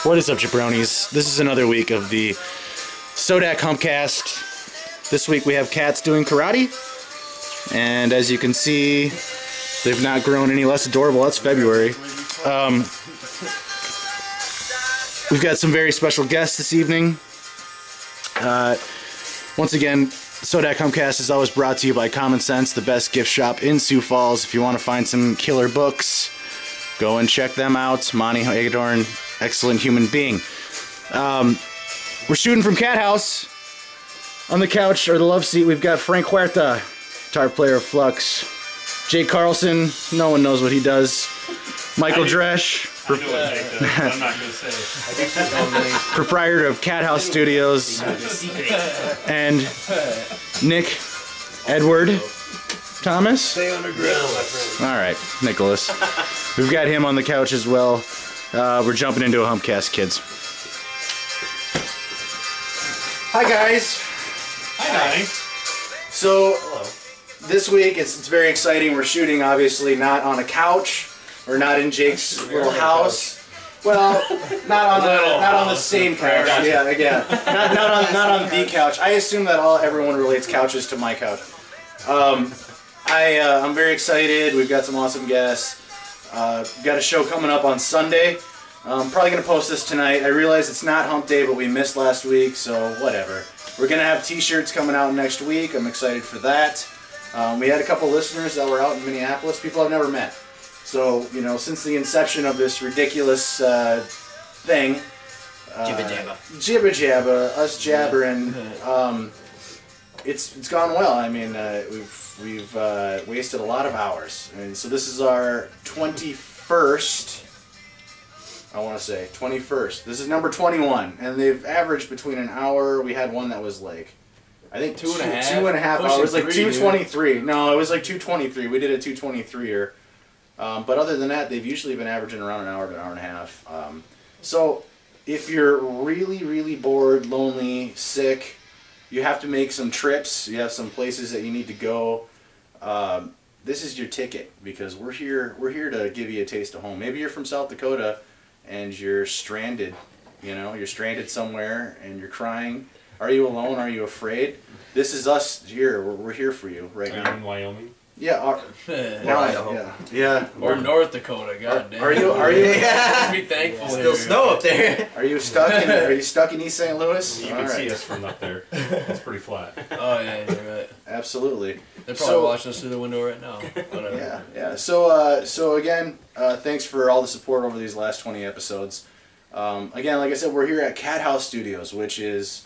What is up, jabronis? This is another week of the Sodak Humpcast. This week we have cats doing karate, and as you can see, they've not grown any less adorable. That's February. We've got some very special guests this evening. Once again, Sodak Humpcast is always brought to you by Common Sense, the best gift shop in Sioux Falls. If you want to find some killer books, go and check them out. Monty Hagedorn, excellent human being. We're shooting from Cat House. On the couch, or the love seat, we've got Frank Huerta, guitar player of Flux. Jake Carlson, no one knows what he does. Michael Dresch, I'm not going to say. proprietor of Cat House Studios. And Nick Edward Thomas. Stay underground, my friend. All right, Nicholas. We've got him on the couch as well. We're jumping into a Humpcast, kids. Hi, guys. Hi, Donnie. So, this week it's very exciting. We're shooting, obviously, not on a couch or not in Jake's little house. Well, not on the same couch. Yeah. Not on the couch. I assume that everyone relates couches to my couch. I'm very excited. We've got some awesome guests. We've got a show coming up on Sunday. I'm probably going to post this tonight. I realize it's not Hump Day, but we missed last week, so whatever. We're going to have t-shirts coming out next week. I'm excited for that. We had a couple listeners that were out in Minneapolis, people I've never met. So, you know, since the inception of this ridiculous thing, Jibba Jabba, us jabbering, it's gone well. I mean, we've wasted a lot of hours. And so this is our 21st, I want to say, 21st. This is number 21, and they've averaged between an hour. We had one that was like, I think two and a half hours, like 2:23. No, it was like 2:23. We did a 2:23er. But other than that, they've usually been averaging around an hour to an hour and a half. So if you're really, really bored, lonely, sick, you have to make some trips, you have some places that you need to go, this is your ticket, because we're here to give you a taste of home. Maybe you're from South Dakota and you're stranded, you know, you're stranded somewhere and you're crying. Are you alone? Are you afraid? This is us here. We're here for you right now. In Wyoming? Yeah. Yeah. Or North Dakota, goddamn. Are you? Just be thankful. Still snow up there. Are you stuck in East St. Louis? You can see us from up there. It's pretty flat. Oh yeah, you're right. Absolutely. They're probably watching us through the window right now. Whatever. Yeah. So again, thanks for all the support over these last 20 episodes. Again, like I said, we're here at Cat House Studios, which is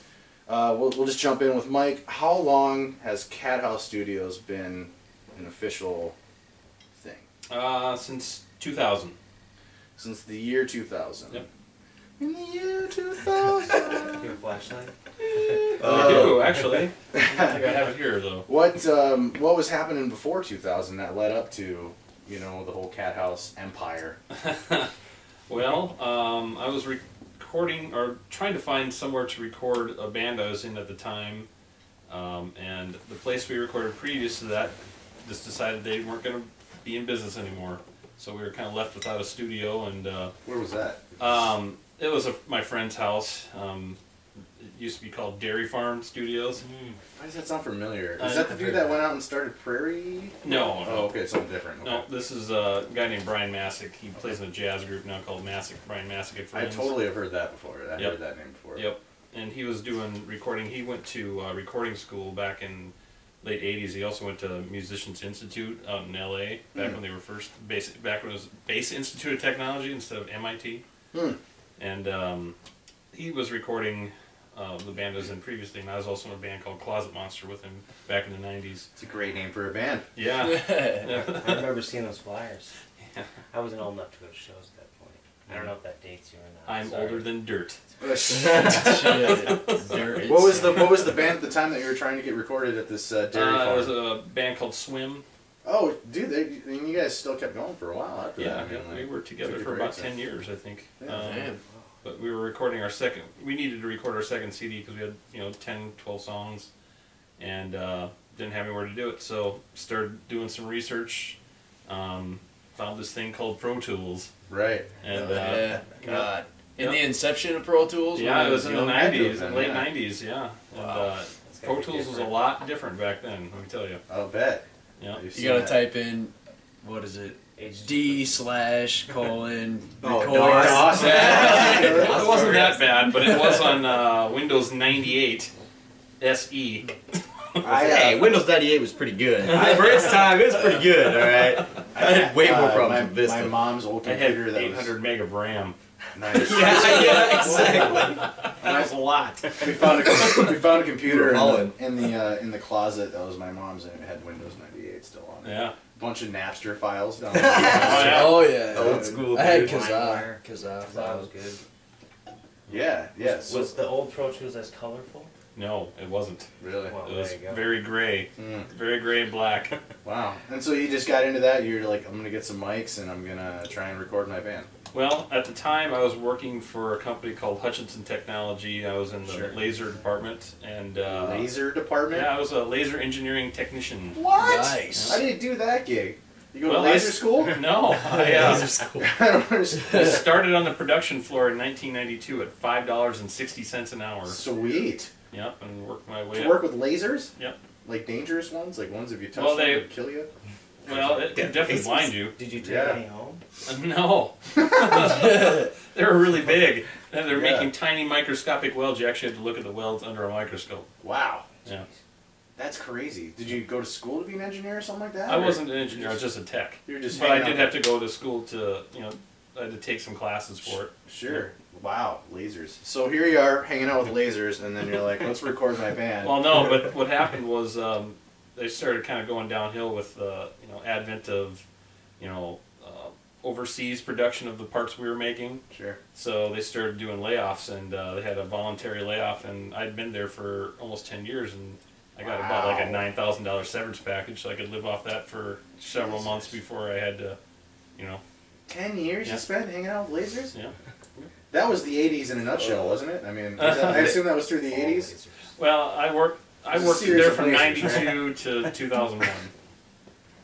we'll just jump in with Mike. How long has Cat House Studios been an official thing? Since 2000. Since the year 2000. Yep. In the year 2000. Your flashlight? I do, actually. I think I have it here, though. What was happening before 2000 that led up to, you know, the whole Cat House empire? Well, I was recording, or trying to find somewhere to record a band I was in at the time, and the place we recorded previous to that just decided they weren't going to be in business anymore. So we were kind of left without a studio. And where was that? It was my friend's house. It used to be called Dairy Farm Studios. Why does that sound familiar? Is that the dude that went out and started Prairie? No. Oh, okay, something different. Okay. No, this is a guy named Brian Masick. He plays in a jazz group now called Brian Masick and Friends. I totally have heard that before. I heard that name before. Yep. And he was doing recording. He went to recording school back in late 80s. He also went to Musicians Institute out in LA back when they were back when it was Bass Institute of Technology instead of MIT. And he was recording the band I was in previously, and I was also in a band called Closet Monster with him back in the 90s. It's a great name for a band. Yeah. I remember seeing those flyers. Yeah. I wasn't old enough to go to shows at that point. I don't know if that dates you or not. I'm older than dirt. What was the band at the time that you were trying to get recorded at this dairy farm? It was a band called Swim. Oh, dude, you guys still kept going for a while after that. Yeah, we were together for about 10 years, I think. Yeah, but we were recording our second. We needed to record our second CD because we had 10, 12 songs, and didn't have anywhere to do it. So started doing some research. Found this thing called Pro Tools. Right. And God. In the inception of Pro Tools? Yeah, it was in the young, had to have 90s, been, late yeah. 90s, yeah. And Wow. Pro Tools was a lot different back then, let me tell you. I'll bet. Yeah. You've You seen gotta that. type in, what is it? D/colon Oh, record. DOS. It wasn't that bad, but it was on Windows 98 SE. Hey, Windows 98 was pretty good. For its time, it was pretty good, alright? I had way more problems with Vista. My mom's old I had computer that 800 meg of RAM. was nice. yeah, exactly. That was a lot. We found a computer Holland. in the closet that was my mom's, and it had Windows 98 still on it. Yeah. Bunch of Napster files down there. yeah. Oh yeah. Old school, I had dude. Kazaa. That was good. Yeah, yeah. So, Was the old Pro Tools as colorful? No, it wasn't. really? Well, It was there you go. very gray. Mm, Very gray and black. wow. And so you just got into that. You're like, I'm gonna get some mics and I'm gonna try and record my band. Well, at the time I was working for a company called Hutchinson Technology. I was in the Sure. laser department, and Laser department. yeah, I was a laser engineering technician. What? Nice. How did you do that gig? You go Well, to I laser s- school? No, Laser school. I don't I understand. started on the production floor in 1992 at $5.60 an hour. Sweet. Yep, and worked my way To up. work with lasers? Yep. Like dangerous ones? Like ones if you touch Well, them they- would kill you? Well, it can definitely Lasers. blind you. Did you take Yeah. any home? No. They were really big. And they're Yeah. making tiny microscopic welds. You actually had to look at the welds under a microscope. Wow. Yeah. That's crazy. Did you go to school to be an engineer or something like that? I or wasn't an engineer, I was just a tech. You were just But I hanging did out have to go to school to, I had to take some classes for it. Sure. Wow, lasers. So here you are hanging out with lasers, and then you're like, let's record my band. Well, no, but what happened was they started kind of going downhill with the advent of overseas production of the parts we were making. Sure. So they started doing layoffs, and they had a voluntary layoff, and I'd been there for almost 10 years, and I got about like a Wow. $9,000 severance package, so I could live off that for several Jesus. months before I had to, 10 years Yeah. you spent hanging out with lasers? yeah. That was the 80s in a nutshell, wasn't it? I mean, I assume that was through the 80s? Well, I worked There's a series there of from lasers, right? 92 to 2001.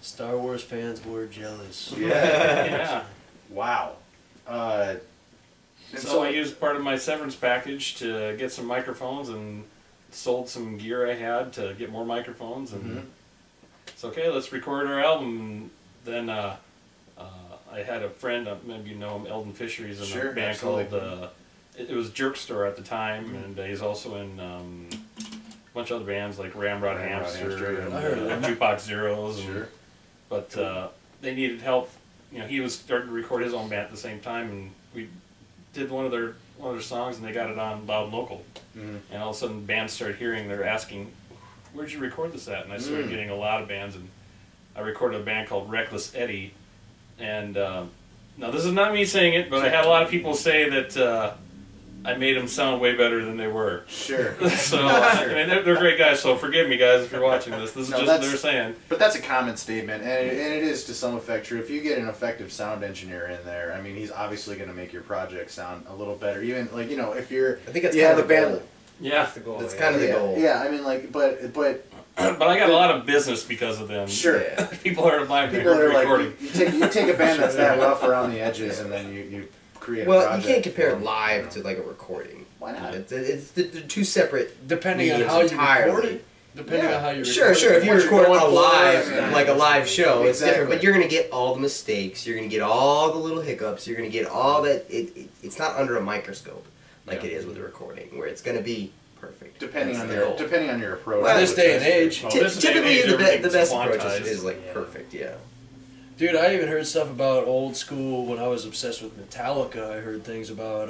Star Wars fans were jealous. Yeah. Yeah. Wow. And So I used part of my severance package to get some microphones and sold some gear I had to get more microphones, and Mhm. it's okay. Let's record our album. Then I had a friend, maybe you know him, Eldon Fisher. He's in Sure, a band absolutely. called it was Jerk Store at the time, and he's also in a bunch of other bands like Ramrod Ramrod Hamster Hamster, and I heard of them. Jukebox Zeros. And, Sure. But they needed help. He was starting to record his own band at the same time, and we did one of their songs, and they got it on Loud and Local. Mhm. And all of a sudden, bands started hearing. They're asking, "Where'd you record this at?" And I started getting a lot of bands, and I recorded a band called Reckless Eddie. And now this is not me saying it, but I had a lot of people say that I made them sound way better than they were. Sure. So I mean, they're great guys. So forgive me, guys, if you're watching this. This is No, just what that's- they're saying. But that's a common statement, and it is to some effect true. If you get an effective sound engineer in there, I mean, he's obviously going to make your project sound a little better. Even like if you're, I think that's you kind have of a the band. goal. Yeah, That's the goal. That's yeah. kind of the Yeah, goal. yeah. I mean, like, but but I got a lot of business because of them. sure. Yeah. People are buying People that are like, recording. you take a band that's that rough around the edges, and then you create. a Well, you project can't compare for 'em. live to like a recording. Why not? They're two separate. Depending on mediums how you entirely. record it. Depending Yeah. on how you Sure, record sure. it. If you What you're record going a for, live, yeah. like a live show, it's different. Exactly. But you're gonna get all the mistakes. You're gonna get all the little hiccups. You're gonna get all that. It's not under a microscope like Yeah. it is with a recording, where it's gonna be perfect. Depending That's on the your goal. depending on your approach. Well, this day and age. Oh, this day and Typically, age, the everything's best approach quantized. is like Yeah. perfect. Yeah. Dude, I even heard stuff about old school when I was obsessed with Metallica. I heard things about,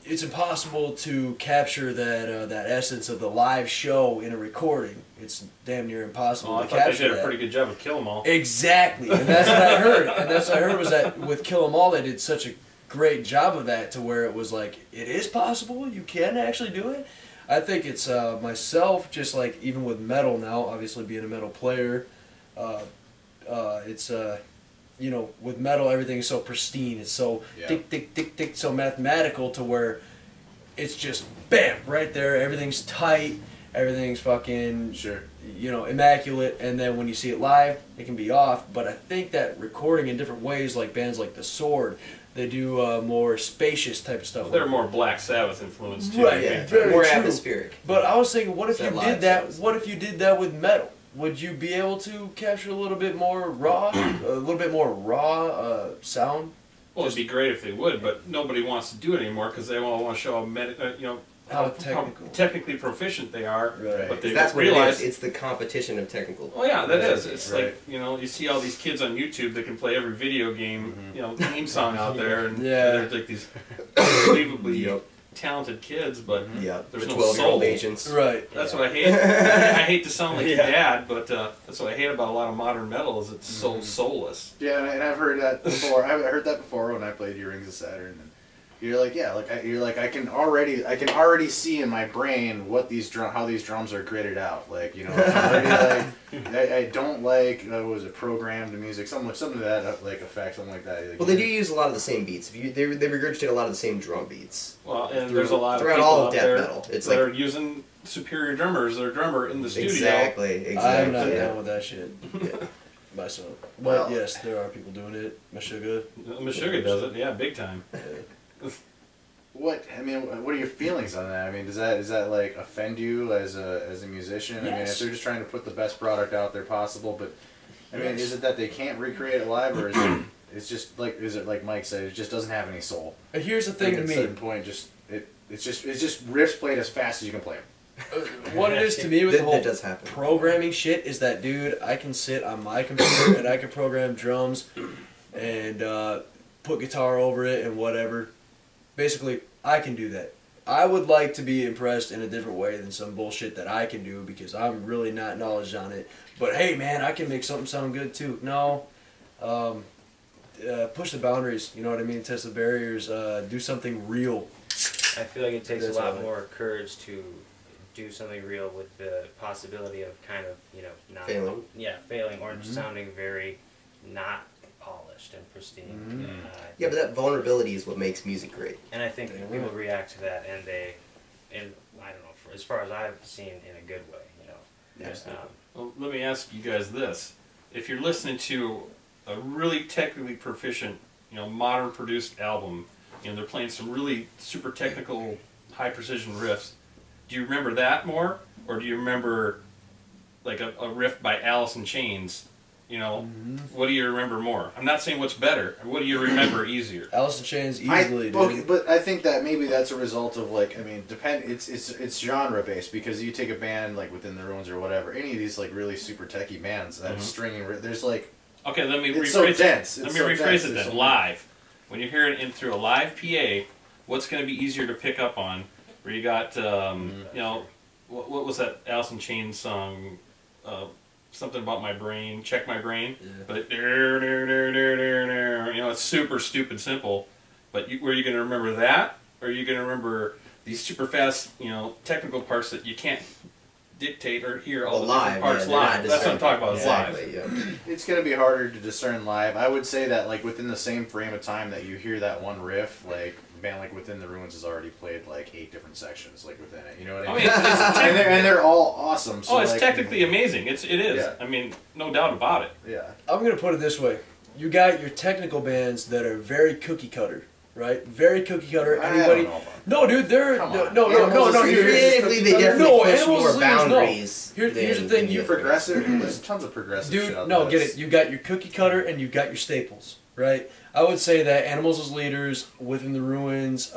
it's impossible to capture that essence of the live show in a recording. It's damn near impossible Oh, I to thought they capture did a that. pretty good job of Kill 'Em All. Exactly, and that's what I heard. And that's what I heard was that with Kill 'Em All, they did such a great job of that to where it was like, it is possible, you can actually do it. I think it's myself, just like even with metal now, obviously being a metal player, it's with metal everything's so pristine, it's so Yeah. tick tick tick tick, so mathematical to where it's just bam right there, everything's tight, everything's fucking Sure. immaculate, and then when you see it live, it can be off. But I think that recording in different ways, like bands like The Sword, they do more spacious type of stuff. Well, they're more Black Sabbath influenced too. Right, Yeah, very more true. atmospheric. But I was thinking, what if you That did live that? sounds. What if you did that with metal? Would you be able to capture a little bit more raw, sound? Well, it'd be great if they would, but nobody wants to do it anymore because they want to show How technical. technically proficient they are. Right. But they That's what realize. it is. It's the competition of technical. Well, yeah, that is. It's Right. like you see all these kids on YouTube that can play every video game, theme song out there, and Yeah. they're like these unbelievably Yep. talented kids, but Yeah, there's the no 12-year-old soul. agents. Right. That's what I hate. I hate to sound like your Yeah. dad, but that's what I hate about a lot of modern metal is it's so soulless. Yeah, and I've heard that before. I've heard that before when I played your Rings of Saturn. And you're like, yeah, I can already see in my brain how these drums are gridded out. Like, it's already like I don't like what was it, programmed music, something to that like effect, something like that. Like, Well, they do use a lot of the same beats. They regurgitate a lot of the same drum beats. Well, and there's a lot of throughout people all of out death there metal. It's that like are using superior drummers. Their drummer in the studio. exactly. I'm not yeah. down with that shit. Myself. But Well- yes, there are people doing it. Meshuggah. Meshuggah does it, yeah, big time. what are your feelings on that? I mean, does that like offend you as a musician? I mean, if Yes. they're just trying to put the best product out there possible, but I mean, Yes. is it that they can't recreate it live, or is it like Mike said, it just doesn't have any soul? And here's the I thing think to at a me. certain point, it's just riffs played as fast as you can play them. What it is to me with That- the whole that does happen. programming shit is that, dude, I can sit on my computer and I can program drums and put guitar over it and whatever. Basically, I can do that. I would like to be impressed in a different way than some bullshit that I can do because I'm really not knowledgeable on it. But hey, man, I can make something sound good too. No. Push the boundaries, you know what I mean? Test the barriers, do something real. I feel like it takes That's a lot all. more courage to do something real with the possibility of kind of, not Failing. Yeah, failing or Mm-hmm. sounding very not polished and pristine. Mhm. Yeah, but that vulnerability is what makes music great. And I think Yeah. people react to that, and I don't know, as far as I've seen, in a good way. Absolutely. Well, let me ask you guys this: if you're listening to a really technically proficient, modern produced album, they're playing some really super technical, high precision riffs. Do you remember that more, or do you remember like a riff by Alice in Chains? What do you remember more? I'm not saying what's better. What do you remember easier? Alice in Chains easily, dude. Okay, but I think that maybe that's a result of it's genre based, because you take a band like Within the Ruins or whatever, any of these like really super techie bands that have stringing, there's like Okay, let me it's rephrase so it. dense. Let It's me so rephrase dense. it There's then. so Live. When you hear it through a live PA, what's going to be easier to pick up on? Where you got, what was that Alice in Chains song? Something about my brain, check my brain. Yeah. But it's super stupid simple. But were you going to remember that, or are you going to remember these super fast, technical parts that you can't dictate or hear all the different parts live? That's what I'm talking about. Is live. Exactly. Yeah. It's going to be harder to discern live. I would say that like within the same frame of time that you hear that one riff, like a band like Within the Ruins has already played like 8 different sections like within it. You know what I mean? And they're all awesome. So It's like, technically amazing. It is. Yeah. I mean, no doubt about it. Yeah. I'm gonna put it this way: you got your technical bands that are very cookie cutter, right? Very cookie cutter. I Anybody? don't know about No, dude, they're Come no, on. no, no, no, no. Animals is Creatively, they definitely No, push Animals more is leaders, no. boundaries. Here's the than- thing, than you the progressive. There's tons of progressive shit Dude, out no, there. get it. You got your cookie cutter and you got your staples, right? I would say that Animals as Leaders, Within the Ruins,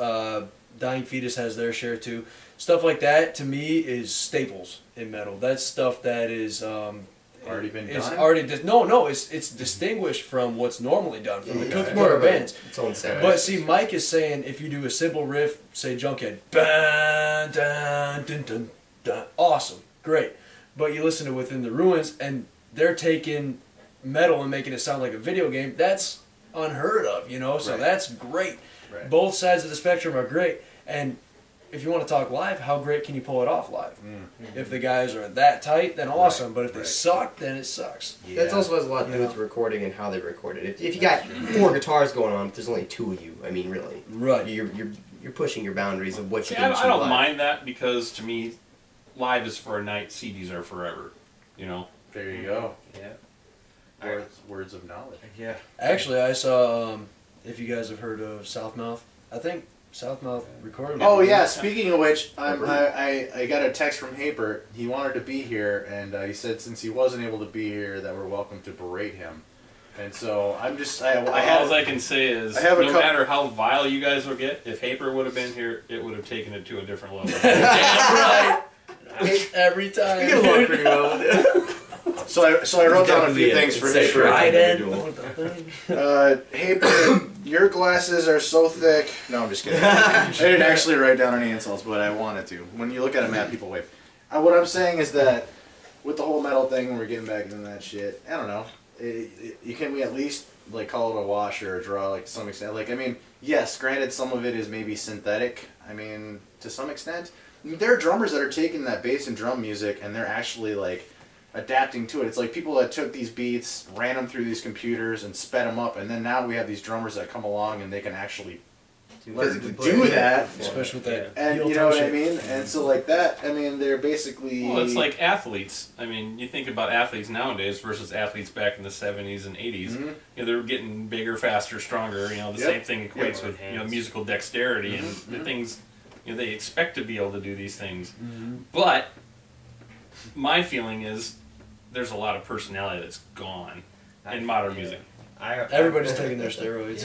Dying Fetus has their share too. Stuff like that to me is staples in metal. That's stuff that is Already been it's done? Already it's distinguished from what's normally done from the Yeah, cookie it's more cutter of a- bands. its own sound. But see, Mike is saying if you do a simple riff, say Junkhead, dun, dun, dun, dun, dun, awesome, great. But you listen to Within the Ruins, and they're taking metal and making it sound like a video game. That's unheard of, So Right. that's great. Right. Both sides of the spectrum are great. And if you want to talk live, how great can you pull it off live? If the guys are that tight, then awesome. Right, But if they right. suck, then it sucks. That also has a lot to do Yeah. with recording and how they record it. If you got 4 guitars going on, but there's only 2 of you, I mean, really, Right. you're pushing your boundaries of what See, you can I achieve don't live. mind that because to me, live is for a night, CDs are forever. You know. There you go. Yeah. Words of knowledge. Yeah. Actually, I saw, if you guys have heard of Southmouth, I think Southmouth recorded. Oh yeah. Speaking of which, I got a text from Haper. He wanted to be here, and he said since he wasn't able to be here, that we're welcome to berate him. And so I'm just All I can say is, I have a no couple- matter how vile you guys will get, if Haper would have been here, it would have taken it to a different level. Right. Every time. We get along pretty well with it. So I wrote down a few things for Haper. Right in. Haper, your glasses are so thick. No, I'm just kidding. I didn't actually write down any insults, but I wanted to. When you look at a map, people wave. What I'm saying is that with the whole metal thing, when we're getting back into that shit, I don't know. Can we at least like call it a wash or a draw, like to some extent? Like, I mean, yes, granted, some of it is maybe synthetic. I mean, to some extent, I mean, there are drummers that are taking that bass and drum music and they're actually like adapting to it. It's like people that took these beats, ran them through these computers, and sped them up, and then now we have these drummers that come along and they can actually do that. Especially with that. And heel you know what toe I shit. mean? And so like that, I mean, they're basically. Well, it's like athletes. I mean, you think about athletes nowadays versus athletes back in the 70s and 80s. Mhm. You know, they're getting bigger, faster, stronger. You know, the Yep. same thing equates Yep. with musical dexterity and Mhm. the things. You know, they expect to be able to do these things, Mm-hmm. but my feeling is there's a lot of personality that's gone in modern music. Everybody's taking their steroids.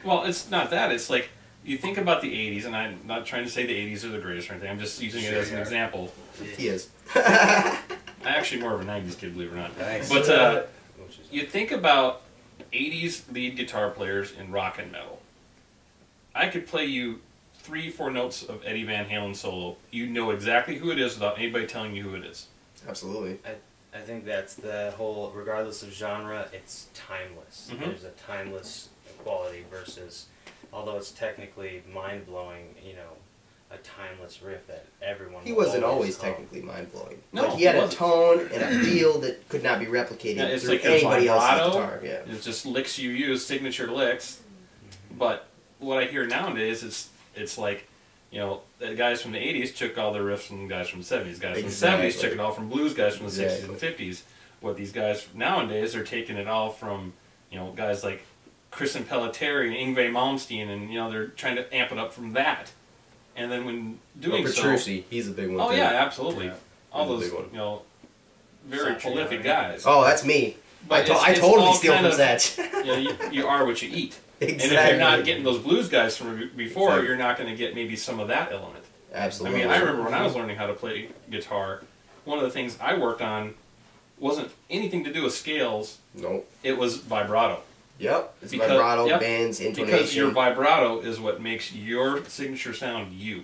Well, it's not that. It's like you think about the 80s, and I'm not trying to say the 80s are the greatest or anything. I'm just using it as an example. He is. I'm actually more of a 90s kid, believe it or not. Nice. But you think about 80s lead guitar players in rock and metal. I could play you 3-4 notes of Eddie Van Halen solo. You know exactly who it is without anybody telling you who it is. Absolutely. I think that's the whole, regardless of genre, it's timeless. Mhm. There's a timeless quality versus, although it's technically mind-blowing, you know, a timeless riff that everyone He will wasn't always hum. technically mind-blowing. No, But he had he a wasn't. tone and a feel that could not be replicated Yeah, it's through like a anybody else's vibrato. guitar. Yeah. It's just licks you use, signature licks. But what I hear nowadays, it's like, you know, the guys from the 80s took all their riffs from the guys from the 70s. Guys from the 70s took it all from blues guys from the 60s and 50s. What these guys nowadays are taking it all from, you know, guys like Chris and Pelletieri and Yngwie Malmsteen, and, you know, they're trying to amp it up from that. And then when doing so... Petrucci, he's a big one. Oh, too. yeah, absolutely. Yeah. All He's a those, big one. you know, very Satriani. prolific guys. Oh, that's me. But I it's totally all steal kind from of- Satch. You know, you are what you eat. Exactly. And if you're not getting those blues guys from before, Exactly. you're not going to get maybe some of that element. Absolutely. I mean, I remember when I was learning how to play guitar, one of the things I worked on wasn't anything to do with scales. Nope. It was vibrato. Yep. It's Because- vibrato, yep, bends, intonation. Because your vibrato is what makes your signature sound you.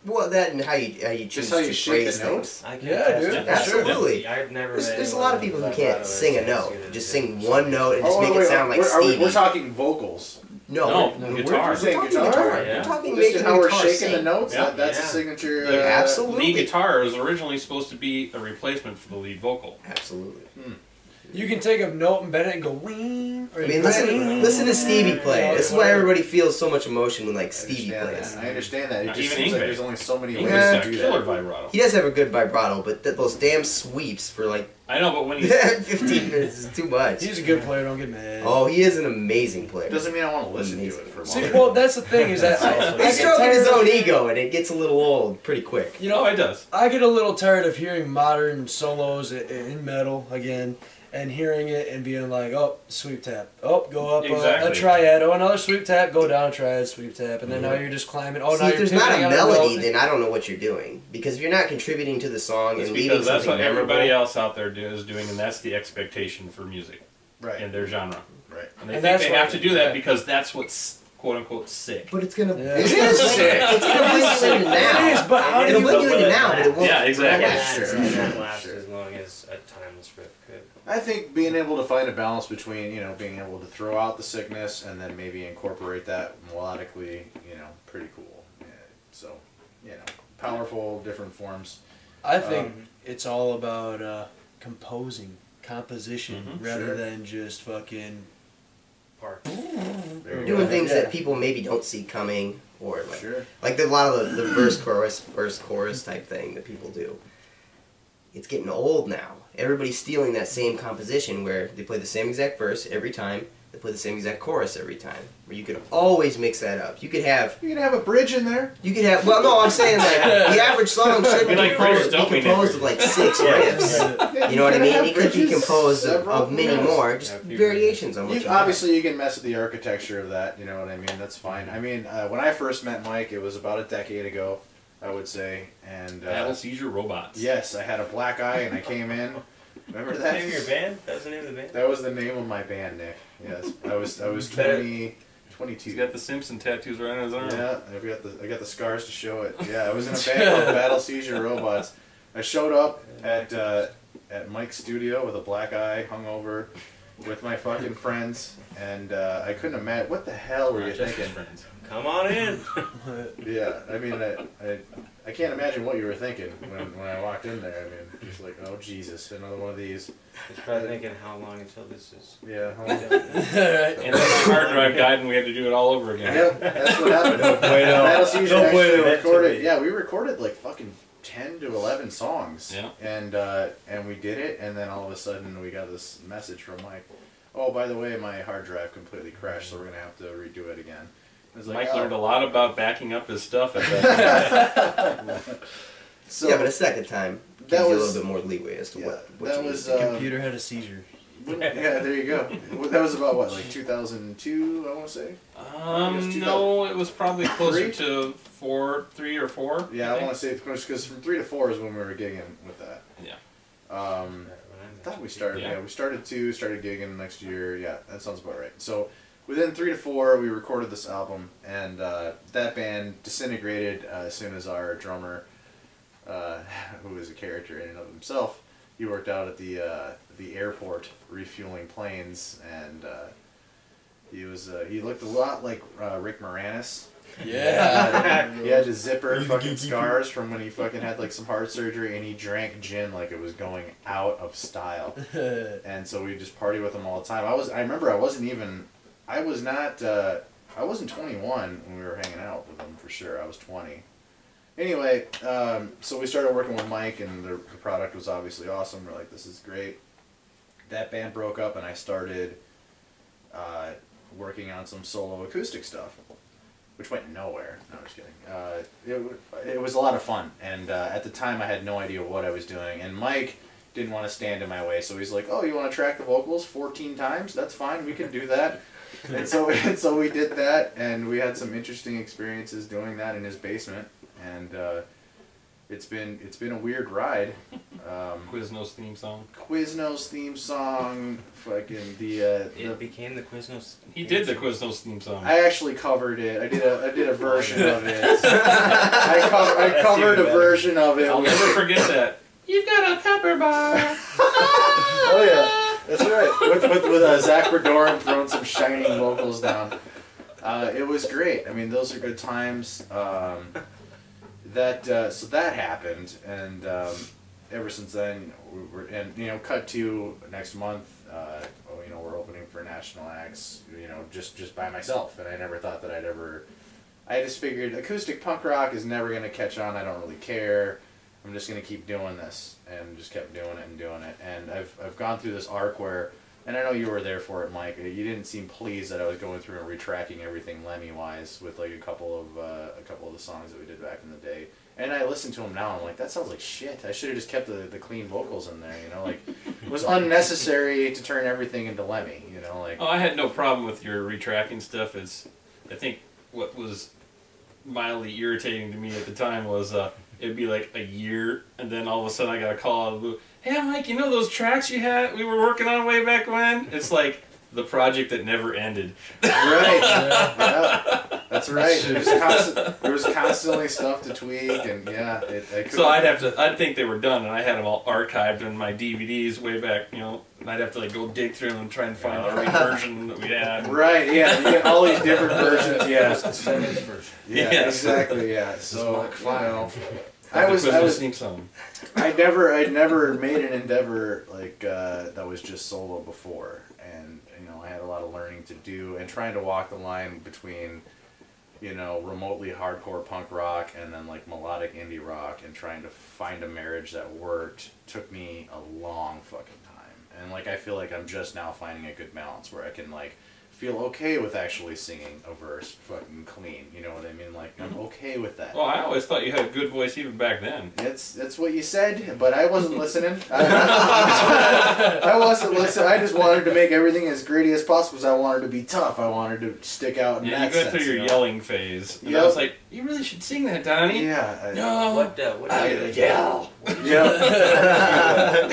Well, that and how you choose how you to shake the phrase notes? things. I can Yeah, attest dude, to that. absolutely. I've never There's, met there's a anyone lot of people who with can't vibrato sing a as note. good as Just it sing is. one note and just make it sound like Stevie. We're talking vocals. No, we're guitar. We're talking Guitar? guitar. Yeah. We're talking Just making how the we're guitar shaking sing. the notes. Yeah. That's a Yeah. signature. The Absolutely. lead guitar is originally supposed to be a replacement for the lead vocal. Absolutely. You can take a note and bend it and go wing. I mean, listen to Stevie play. This is why everybody feels so much emotion when like Stevie plays. I understand that. It Not just even seems like Yngwie. there's only so many He's ways Yeah. got to a do killer that. vibrato. He does have a good vibrato, but those damn sweeps for like I know, but when he's 15 minutes is too much. He's a good player. Don't get mad. Oh, he is an amazing player. Doesn't mean I want to listen to it for See, long. well, that's the thing is that I He's get stroking tired his of own hearing- ego, and it gets a little old pretty quick. You oh, know, it does. I get a little tired of hearing modern solos in metal again, and hearing it and being like, oh, sweep tap, oh, go up Exactly. a triad, oh, another sweep tap, go down a triad, sweep tap, and then now you're just climbing. Oh, See, now if you're there's not a pivoting on melody, note. then I don't know what you're doing. Because if you're not contributing to the song It's and leaving because that's something what everybody memorable, else out there is doing, and that's the expectation for music Right. in their genre. Right. And they And think that's they why- have to do that yeah. because that's what's quote unquote sick. But it's gonna, Yeah. it's gonna Sick. it's gonna bring you into now. It is, but how do It'll you bring you into now, but it won't. Yeah, exactly. last. Sure. It won't last Sure. as long as a timeless riff could. I think being able to find a balance between, being able to throw out the sickness and then maybe incorporate that melodically, pretty cool. Yeah, so, powerful, different forms. I think it's all about composition, Mhm. rather Sure. than just fucking. Part. There you Doing go. things Yeah. that people maybe don't see coming, or like Sure. like a lot of the verse chorus type thing that people do. it's getting old now. Everybody's stealing that same composition where they play the same exact verse every time, they play the same exact chorus every time. Where you could always mix that up. You could have a bridge in there. You could have, well, no, I'm saying like the average song should be like composed of like 6 riffs. Yeah, You know what I mean? It could be bridges, composed several, of many yes. more, just variations on what you have. Obviously, you can mess with the architecture of that. You know what I mean? That's fine. I mean, when I first met Mike, it was about a decade ago, I would say. And Battle Seizure Robots. yes, I had a black eye, and I came in. Remember That's that? the name of your band? That was the name of the band? That was the name of my band, Nick. Yes, I was Better- 22. He's got the Simpson tattoos right on his arm. Yeah, I got the scars to show it. Yeah, I was in a band called Battle Seizure Robots. I showed up at Mike's studio with a black eye, hungover, with my fucking friends, and I couldn't imagine what the hell were you Not just his thinking? friends. Come on in. Yeah, I mean, I can't imagine what you were thinking when I walked in there. I mean, just like, oh Jesus, another one of these. He's probably thinking, how long until this is... Yeah. And then the hard drive died, and we had to do it all over again. Yep, that's what happened. Battle Seizure actually recorded. Yeah, we recorded like fucking 10 to 11 songs. Yeah. And we did it, and then all of a sudden we got this message from Mike. Oh, by the way, my hard drive completely crashed, so we're gonna have to redo it again. I was like, Mike oh. learned a lot about backing up his stuff at that So Yeah, but a second time gives that you a was- little bit more leeway as to yeah, what that you was, need to do. Computer had a seizure. yeah, there you go. That was about what, like 2002, I want to say. No, it was probably closer Three? to 3 or 4. Yeah, I want to say because from 3 to 4 is when we were gigging with that. Yeah. I thought we started. Yeah. Yeah, we started gigging next year. Yeah, that sounds about right. So within 3 to 4, we recorded this album, and that band disintegrated as soon as our drummer, who is a character in and of himself, he worked out at the airport refueling planes, and he looked a lot like Rick Moranis. Yeah. He had his zipper fucking scars from when he fucking had like some heart surgery, and he drank gin like it was going out of style. And so we just party with him all the time. I remember I wasn't 21 when we were hanging out with him for sure. I was 20. Anyway, so we started working with Mike, and the product was obviously awesome. We're like, this is great. That band broke up, and I started working on some solo acoustic stuff, which went nowhere. No, I'm just kidding. It was a lot of fun, and at the time I had no idea what I was doing, and Mike didn't want to stand in my way, so he's like, oh, you want to track the vocals 14 times? That's fine, we can do that. and so we did that, and we had some interesting experiences doing that in his basement, and it's been a weird ride. Quiznos theme song. Quiznos theme song, fucking It became the Quiznos... He did the Quiznos theme song. I actually covered it. I did a version of it. I covered a version of it. I'll never forget that. You've got a pepper bar. Oh yeah, that's right. With Zach Verdoren throwing some shining vocals down. It was great. I mean, those are good times. So that happened, and ever since then, cut to next month. We're opening for National Acts. Just by myself, and I never thought that I'd ever. I just figured acoustic punk rock is never gonna catch on. I don't really care. I'm just gonna keep doing this, and just kept doing it, and I've gone through this arc where, and I know you were there for it, Mike. You didn't seem pleased that I was going through and retracking everything Lemmy wise with like a couple of the songs that we did back in the day. And I listen to them now, and I'm like, that sounds like shit. I should have just kept the clean vocals in there, like it was unnecessary to turn everything into Lemmy, like. Oh, I had no problem with your retracking stuff. I think what was mildly irritating to me at the time was it'd be like a year, and then all of a sudden I got a call out of the blue. Hey, Mike, those tracks we were working on way back when? It's like the project that never ended. Right. Yeah. That's right. There was constantly stuff to tweak, and yeah. So I'd think they were done, and I had them all archived in my DVDs way back, and I'd have to like go dig through them and try and find the right version that we had. Right. Yeah. You get all these different versions. Yeah. Yeah. Yeah. Exactly. Yeah. So Theme song. I'd never made an endeavor like that was just solo before, and I had a lot of learning to do and trying to walk the line between you know, remotely hardcore punk rock and then like melodic indie rock, and trying to find a marriage that worked took me a long fucking time. And like I feel like I'm just now finding a good balance where I can like feel okay with actually singing a verse fucking clean. You know what I mean? Like I'm okay with that. Well, I always thought you had a good voice even back then. That's what you said, but I wasn't listening. I wasn't listening. I just wanted to make everything as gritty as possible because I wanted to be tough. I wanted to stick out in Yeah, that you go sense, through your you know? yelling phase. And Yep. I was like, you really should sing that, Donnie. Yeah. No. What did you yell. Yeah.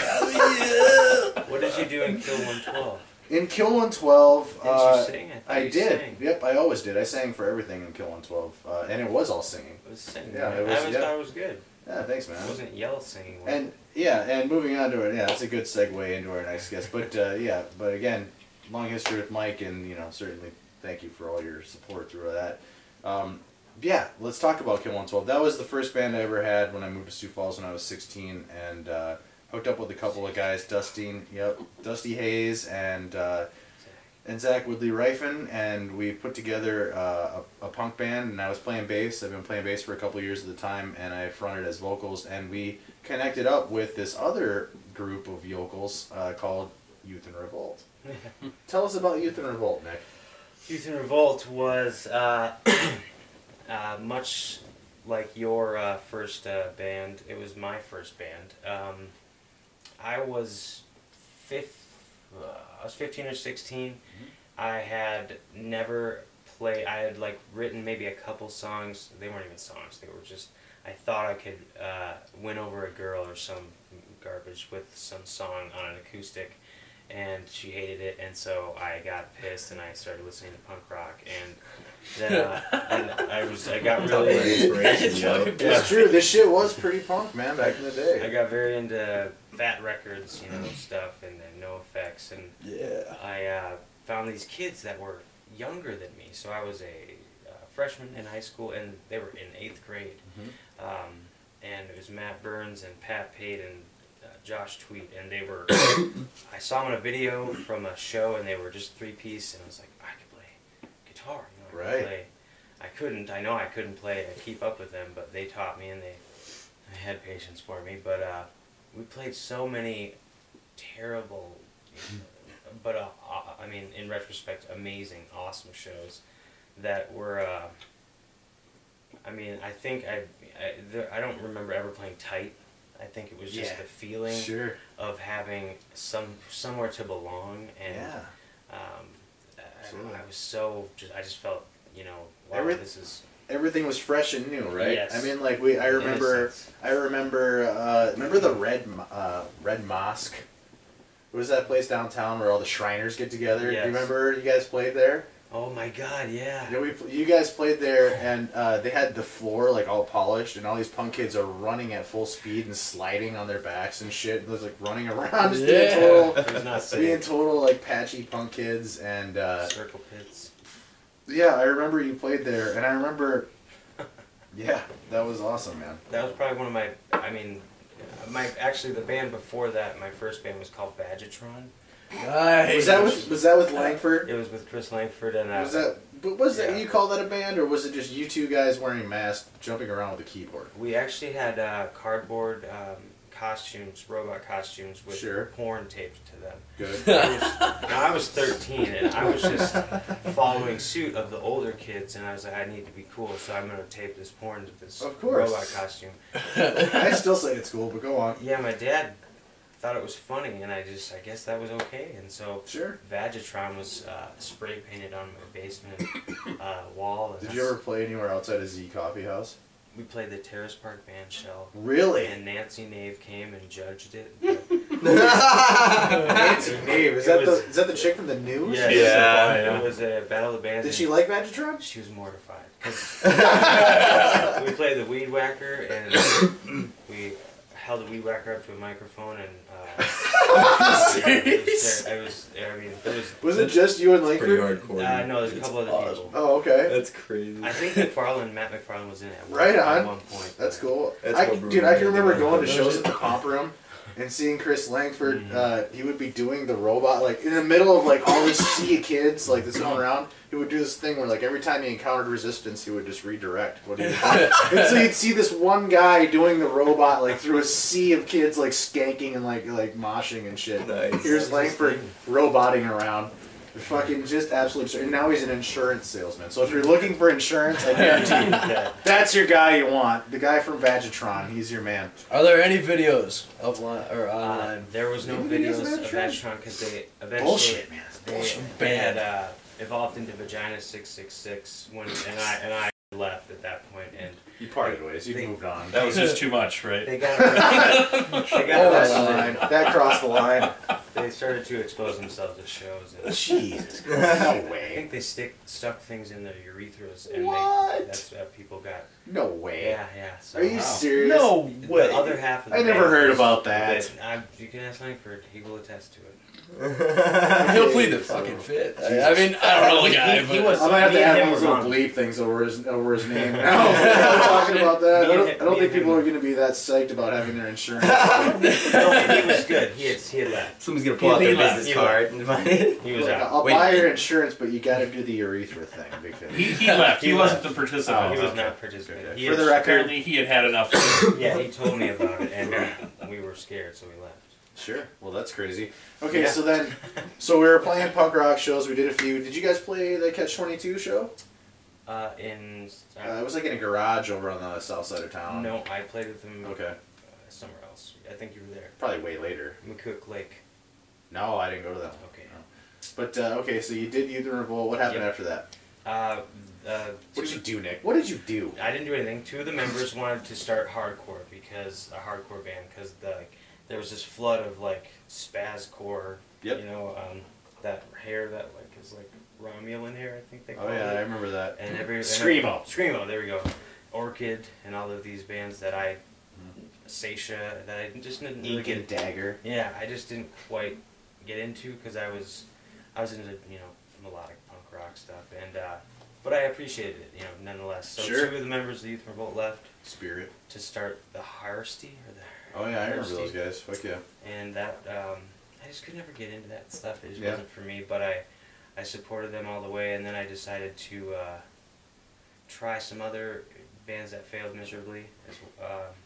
What did you do in Kill 112? In Kill 112, Did you sing? thought I you did. sang. Yep, I always did. I sang for everything in Kill 112, and it was all singing. It was singing. Yeah, it I was- always yeah. thought it was good. Yeah, thanks, man. It wasn't yell singing. And yeah, and moving on to it, yeah, that's a good segue into our next guest. But yeah, but again, long history with Mike, and you know, certainly thank you for all your support through that. Yeah, let's talk about Kill 112. That was the first band I ever had when I moved to Sioux Falls when I was 16, and hooked up with a couple of guys, Dusty Hayes, and Zach Woodley Rifen, and we put together a punk band, and I was playing bass. I've been playing bass for a couple of years at the time, and I fronted as vocals, and we connected up with this other group of yokels called Youth in Revolt. Tell us about Youth in Revolt, Nick. Youth in Revolt was much like your first band. It was my first band. I was 15 or 16. I had never played. I had like written maybe a couple songs. They weren't even songs. They were just. I thought I could win over a girl or some garbage with some song on an acoustic, and she hated it, and so I got pissed and I started listening to punk rock, and then and I got really inspiration, It's true. This shit was pretty punk, man, back in the day. I got very into Fat Records, stuff, and No Effects, and Yeah. I found these kids that were younger than me. So I was a freshman in high school, and they were in 8th grade. And it was Matt Burns and Pat Pate and Josh Tweet, and they were. I saw them in a video from a show, and they were just 3-piece, and I was like, I could play guitar. I could Right. play. I couldn't. I know I couldn't play and keep up with them, but they taught me, and they had patience for me. But we played so many terrible, but I mean, in retrospect, amazing, awesome shows that were. I mean, I think I don't remember ever playing tight. I think it was just the feeling Sure. of having somewhere to belong, and Yeah. I was so I just felt wow, this is Everything was fresh and new, right? Yes. I mean, like I remember Innocence. remember the Red Mosque. Was that place downtown where all the Shriners get together? Yes. Do you remember you guys played there? Oh my God, yeah. Yeah, you guys played there, and they had the floor like all polished, and all these punk kids are running at full speed and sliding on their backs and shit. It was like running around, just Yeah. It was not being safe. total like patchy punk kids, and Circle pits. yeah, I remember you played there, and I remember, yeah, that was awesome, man. That was probably one of my. I mean, actually the band before that, my first band was called Badgetron. Nice. Was that with Langford? It was with Chris Langford and. Was that Yeah. you call that a band, or was it just you two guys wearing masks jumping around with a keyboard? We actually had cardboard costumes, robot costumes with Sure. porn taped to them. Good. I was 13, and I was just following suit of the older kids, and I was like, I need to be cool, so I'm going to tape this porn to this Of course. robot costume. I still say it's cool, but go on. Yeah, my dad thought it was funny, and I guess that was okay, and so Sure. Vagatron was spray painted on my basement wall. And Did you ever play anywhere outside of Z Coffee House? We played the Terrace Park band shell. Really? And Nancy Nave came and judged it. Nancy Nave. Is It that was- the chick from the news? Yes. Yeah. It was a Battle of the Bands. Did she like Vagatron? She was mortified. 'Cause we played the Weed Whacker, and we held the Weed Whacker up to a microphone, and Serious? Was it just you and Pretty Langford? hardcore. no, there's a couple other people. Oh, okay. That's crazy. I think Matt McFarlane was in it Right at on. one point. That's cool. That's Dude, I can remember Bruno going to did. shows at the Pomp Room and seeing Chris Langford, he would be doing the robot, like, in the middle of, like, all this sea of kids, like, that's going around. He would do this thing where, like, every time he encountered resistance, he would just redirect what he was doing. And so you'd see this one guy doing the robot, like, through a sea of kids, like, skanking and, like moshing and shit. Nice. Here's Langford roboting around. Fucking just absolutely absurd. And now he's an insurance salesman. So if you're looking for insurance, I guarantee you, that's your guy you want. The guy from Vagatron. He's your man. Are there any videos offline or online? There was no Maybe videos videos of of Vagatron because they eventually Bullshit, man. they had evolved into Vagina 666 when and I left at that point, and You parted ways. You They- moved on. That was just too much, right? they got arrested. That crossed the line. They started to expose themselves at shows, and Jesus. No I way. think they stuck things in their urethras, and What? that's people got. No way. Yeah. So Are you serious? No way. the other half of the I never band heard was- about that. You can ask Langford; he will attest to it. He'll plead the fucking fifth. I mean, I don't know the guy, He but was- I might have Me to and add him one of those was little on. bleep things over his name. No, we're not talking about that. Me and I him- don't me think and people him. are going to be that psyched about having their insurance. No, he was good. He had left. Someone's gonna pull out their He left. business He card and find it. He was Look, out. I'll Wait. buy your insurance, but you got to do the urethra thing because He left. He He wasn't left. the participant. He was okay. not participating. Okay. He For had- the record, Apparently, he had enough. yeah, he told me about it, and we were scared, so we left. sure. Well, that's crazy. Okay, Yeah. so we were playing punk rock shows. We did a few. Did you guys play the Catch 22 show? In It was like in a garage over on the south side of town. no, I played with him Okay. somewhere else. I think you were there. Probably way later. McCook Lake. No, I didn't go to that one. Okay. No. But okay, so you did Youth and Revolt. What happened Yep. after that? What did you do, Nick? What did you do? I didn't do anything. Two of the members wanted to start hardcore because a hardcore band because there was this flood of like spazcore. Yep. You know, that hair that like is like Romulan hair. I think they call Oh yeah, I it. remember that. And Screamo. Screamo. There we go. Orchid and all of these bands that I, Seisha, that I just didn't really Ink and get. Dagger. Yeah, I just didn't quite get into because I was into melodic punk rock stuff and but I appreciated it nonetheless. So Sure. two of the members of the Youth Revolt left Spirit. to start the Harsty or the. Oh yeah, I remember Harsty. those guys. Fuck yeah. And that I just could never get into that stuff. It just Yeah. wasn't for me. But I supported them all the way, and then I decided to try some other bands that failed miserably.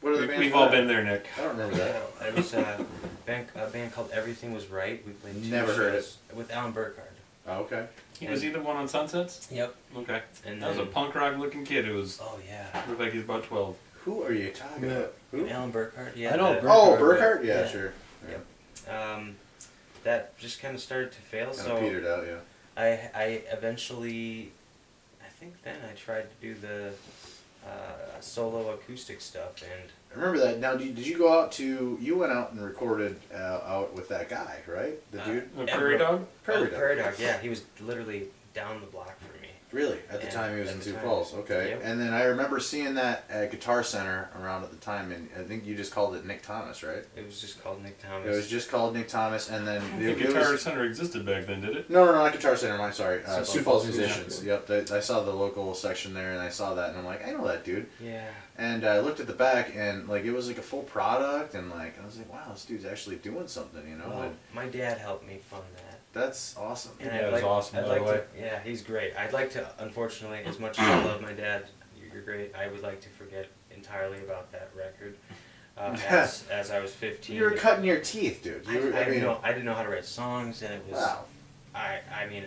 What are the bands? We've for all that? been there, Nick. I don't remember that. It was a band called Everything Was Right. We played two Never heard shows with Alan Burkhardt. Oh, okay. He was either one on Sunsets. Yep. Okay. And That was a then- punk rock looking kid who was Oh yeah. looked like he's about 12. Who are you talking Yeah. about? Who? Alan Burkhardt. Yeah. I know the- Burkhardt. Oh, Burkhardt? Yeah, Yeah. sure. Yep. That just kind of started to fail. Kind So of petered out, yeah. I eventually, I think then I tried to do the solo acoustic stuff, and I remember that. Now, did you go out to? You went out and recorded out with that guy, right? The dude. The Yeah, Prairie bro. Dog? Prairie Dog. Yeah, he was literally down the block from me. Really? At the Yeah, time he was at in the Sioux time. Falls. Okay. Yep. And then I remember seeing that at Guitar Center around at the time, and I think you just called it Nick Thomas, right? It was just called Nick Thomas. It was just called Nick Thomas, and then The it Guitar was, Center existed back then, did it? no, not Guitar Center. I'm sorry, Sioux Sioux Falls Falls Musicians. Yep. I saw the local section there, and I saw that, and I'm like, I know that dude. Yeah. And I looked at the back, and like it was like a full product, and like I was like, wow, this dude's actually doing something, you know? Well, And my dad helped me fund that. that's awesome. And Yeah, it was awesome, I'd by the like way. to, yeah, he's great. I'd like to, unfortunately, as much as I love my dad, you're great. I would like to forget entirely about that record. As I was 15, You were cutting your teeth, dude. You were, I I mean, didn't know how to write songs, and it was. wow. I mean,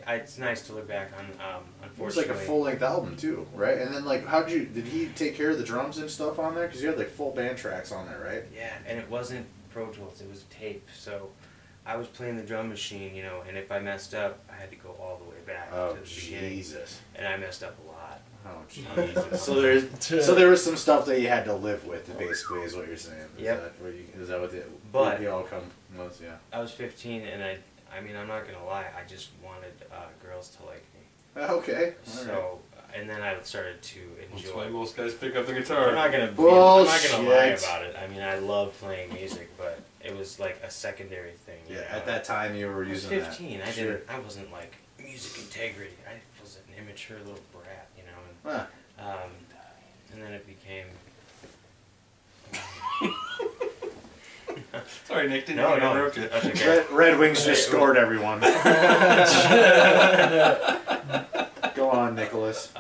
it's nice to look back on. It was like Unfortunately, a full length album too, right? And then like, did he take care of the drums and stuff on there? Because you had like full band tracks on there, right? Yeah, and it wasn't Pro Tools; it was tape. So, I was playing the drum machine, and if I messed up, I had to go all the way back Oh to the beginning, Jesus! and I messed up a lot. Oh Jesus! so there was some stuff that you had to live with, basically, is what you're saying. Yep. Is that what But- the outcome was? Yeah. I was 15, and I mean, I'm not gonna lie, I just wanted girls to like me. Okay. All right. So, and then I started to That's enjoy. why most guys pick up the I'm guitar. not gonna. I'm not Bullshit. gonna lie about it. I mean, I love playing music, but it was like a secondary thing. you Yeah. know? At that time, you were I was using 15. that. I Sure. didn't. I wasn't like music integrity. I was an immature little brat, Huh. and then it became. Sorry, Nick, didn't No, no. interrupt you. That's okay. Red Wings just scored everyone. Go on, Nicholas.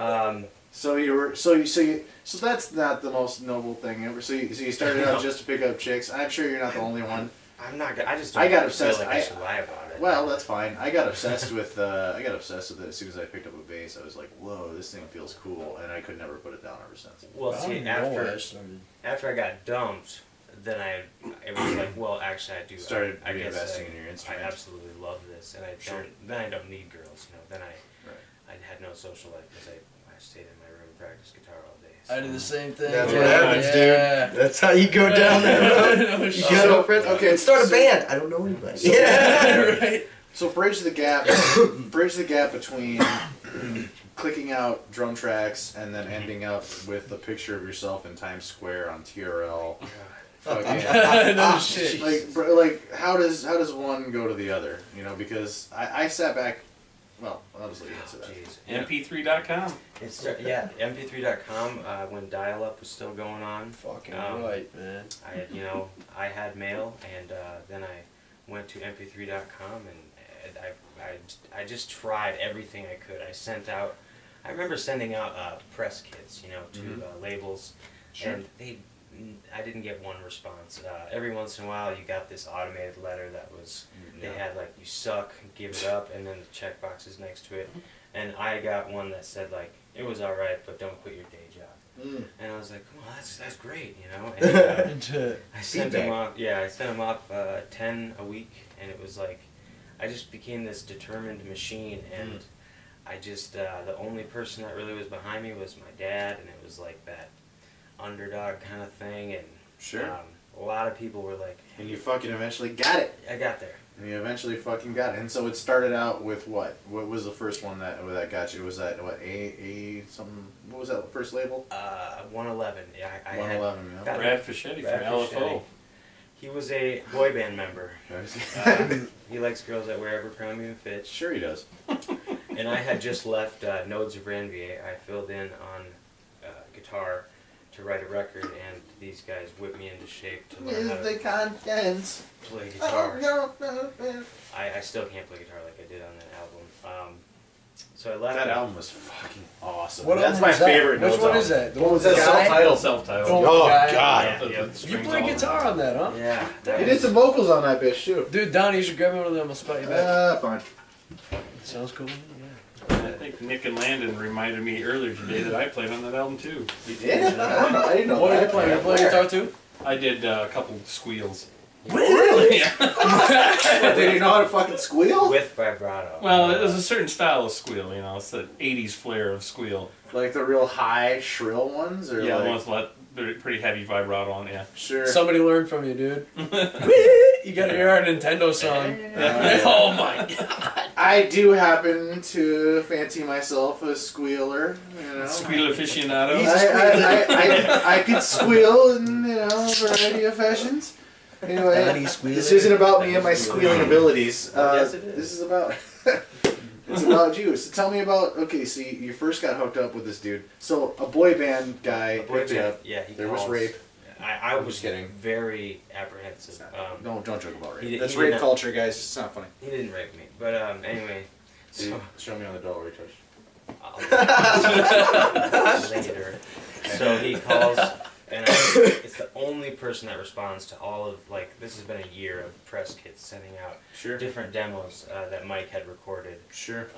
So that's not the most noble thing ever. So you started out just to pick up chicks. I'm sure you're not the only one. I'm not good. I just I don't got feel obsessed. like I should lie about it. Well, that's fine. I got obsessed with it as soon as I picked up a bass. I was like, "Whoa, this thing feels cool," and I could never put it down ever since. Well, I don't see, even know why I started. after I got dumped, then it was like, well, actually, I do. Started I guess reinvesting in your I instrument. absolutely love this, and Sure. then I don't need girls. Then Right. I had no social life because I stayed in my room and practiced guitar all day. I did the same thing. That's yeah. what happens, Yeah. dude. That's how you go down that road. You got no friends. Okay, let's start a band. I don't know anybody. Yeah, right. So bridge the gap between clicking out drum tracks and then ending up with a picture of yourself in Times Square on TRL. Fucking, No shit. like how does one go to the other? You know, because I sat back. Well, I'll just let you answer that. Jeez. MP3.com. It's mp3.com when dial-up was still going on. Fucking right, man. I had mail, and then I went to mp3.com, and I just tried everything I could. I remember sending out press kits, to labels, Sure. and I didn't get one response. Every once in a while, you got this automated letter that was, they had like, you suck, give it up, and then the check boxes next to it. And I got one that said like, it was alright, but don't quit your day job. And I was like, well, that's great, And I sent them off. Yeah, I sent them off 10 a week, and it was like, I just became this determined machine, and I just the only person that really was behind me was my dad, and it was like that underdog kind of thing, and Sure. a lot of people were like, And you fucking eventually got it. I got there. And you eventually fucking got it. And so it started out with what? What was the first one that got you? Was that what A something? What was that first label? 111. Yeah, I 111. got Brad Fischetti Brad from Fischetti. LFO. He was a boy band member. Yeah. He likes girls that wear Abercrombie and Fitch. Sure he does. And I had just left Nodes of Ranvier. I filled in on guitar to write a record, and these guys whipped me into shape to learn how to contents. play guitar. I still can't play guitar like I did on that album. So I left. That album was fucking awesome. What That's album my was that? favorite. Which Nodes one album. is that? The What one was with that? the guy? Self-titled. Self-titled. Oh, God. Yeah, the You strings play all guitar on that, huh? Yeah. He did some vocals on that bitch too. Dude, Donnie, you should grab me one of them. I'll spot you back. Fine. Sounds cool. I think Nick and Landon reminded me earlier today that I played on that album too. You did? I didn't know What are that. you playing? You play guitar too? I did a couple squeals. Really? Yeah. They didn't know how to fucking squeal? With vibrato. Well, it was a certain style of squeal, It's the 80s flair of squeal. Like the real high, shrill ones? Or Yeah, like, the ones with pretty heavy vibrato on, yeah. Sure. Somebody learned from you, dude. You gotta hear our Nintendo song. Oh my god. I do happen to fancy myself a squealer, Squeal aficionado. I could squeal in, a variety of fashions. Anyway, Donnie squealing. this isn't about me and my squealing abilities. Yes, it is. This is about... It's about you. So tell me about... Okay, see, you first got hooked up with this dude. So a boy band guy picked you up. Yeah, he There was calls. rape. I was just kidding. very apprehensive. Don't joke about rape. he did- That's he did rape not- culture, guys. It's not funny. He didn't rape me, but anyway. Dude, So show me on the dollar we touched. later. So he calls, and it's the only person that responds to all of, this has been a year of press kits sending out Sure. different demos that Mike had recorded. Sure.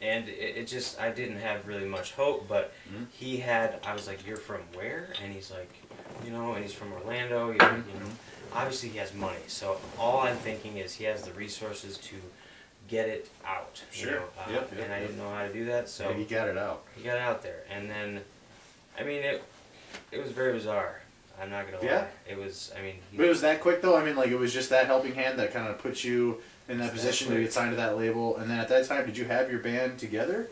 And it just, I didn't have really much hope, but I was like, you're from where? And he's like, and he's from Orlando, obviously he has money, so all I'm thinking is he has the resources to get it out. Sure. Yep, and I didn't know how to do that, so Yeah, he got it out. he got it out there. And then, it was very bizarre. I'm not gonna lie. Yeah? It was, But it was that quick though. It was just that helping hand that kind of put you in that It's that position to quick. get signed to that label. And then at that time, did you have your band together?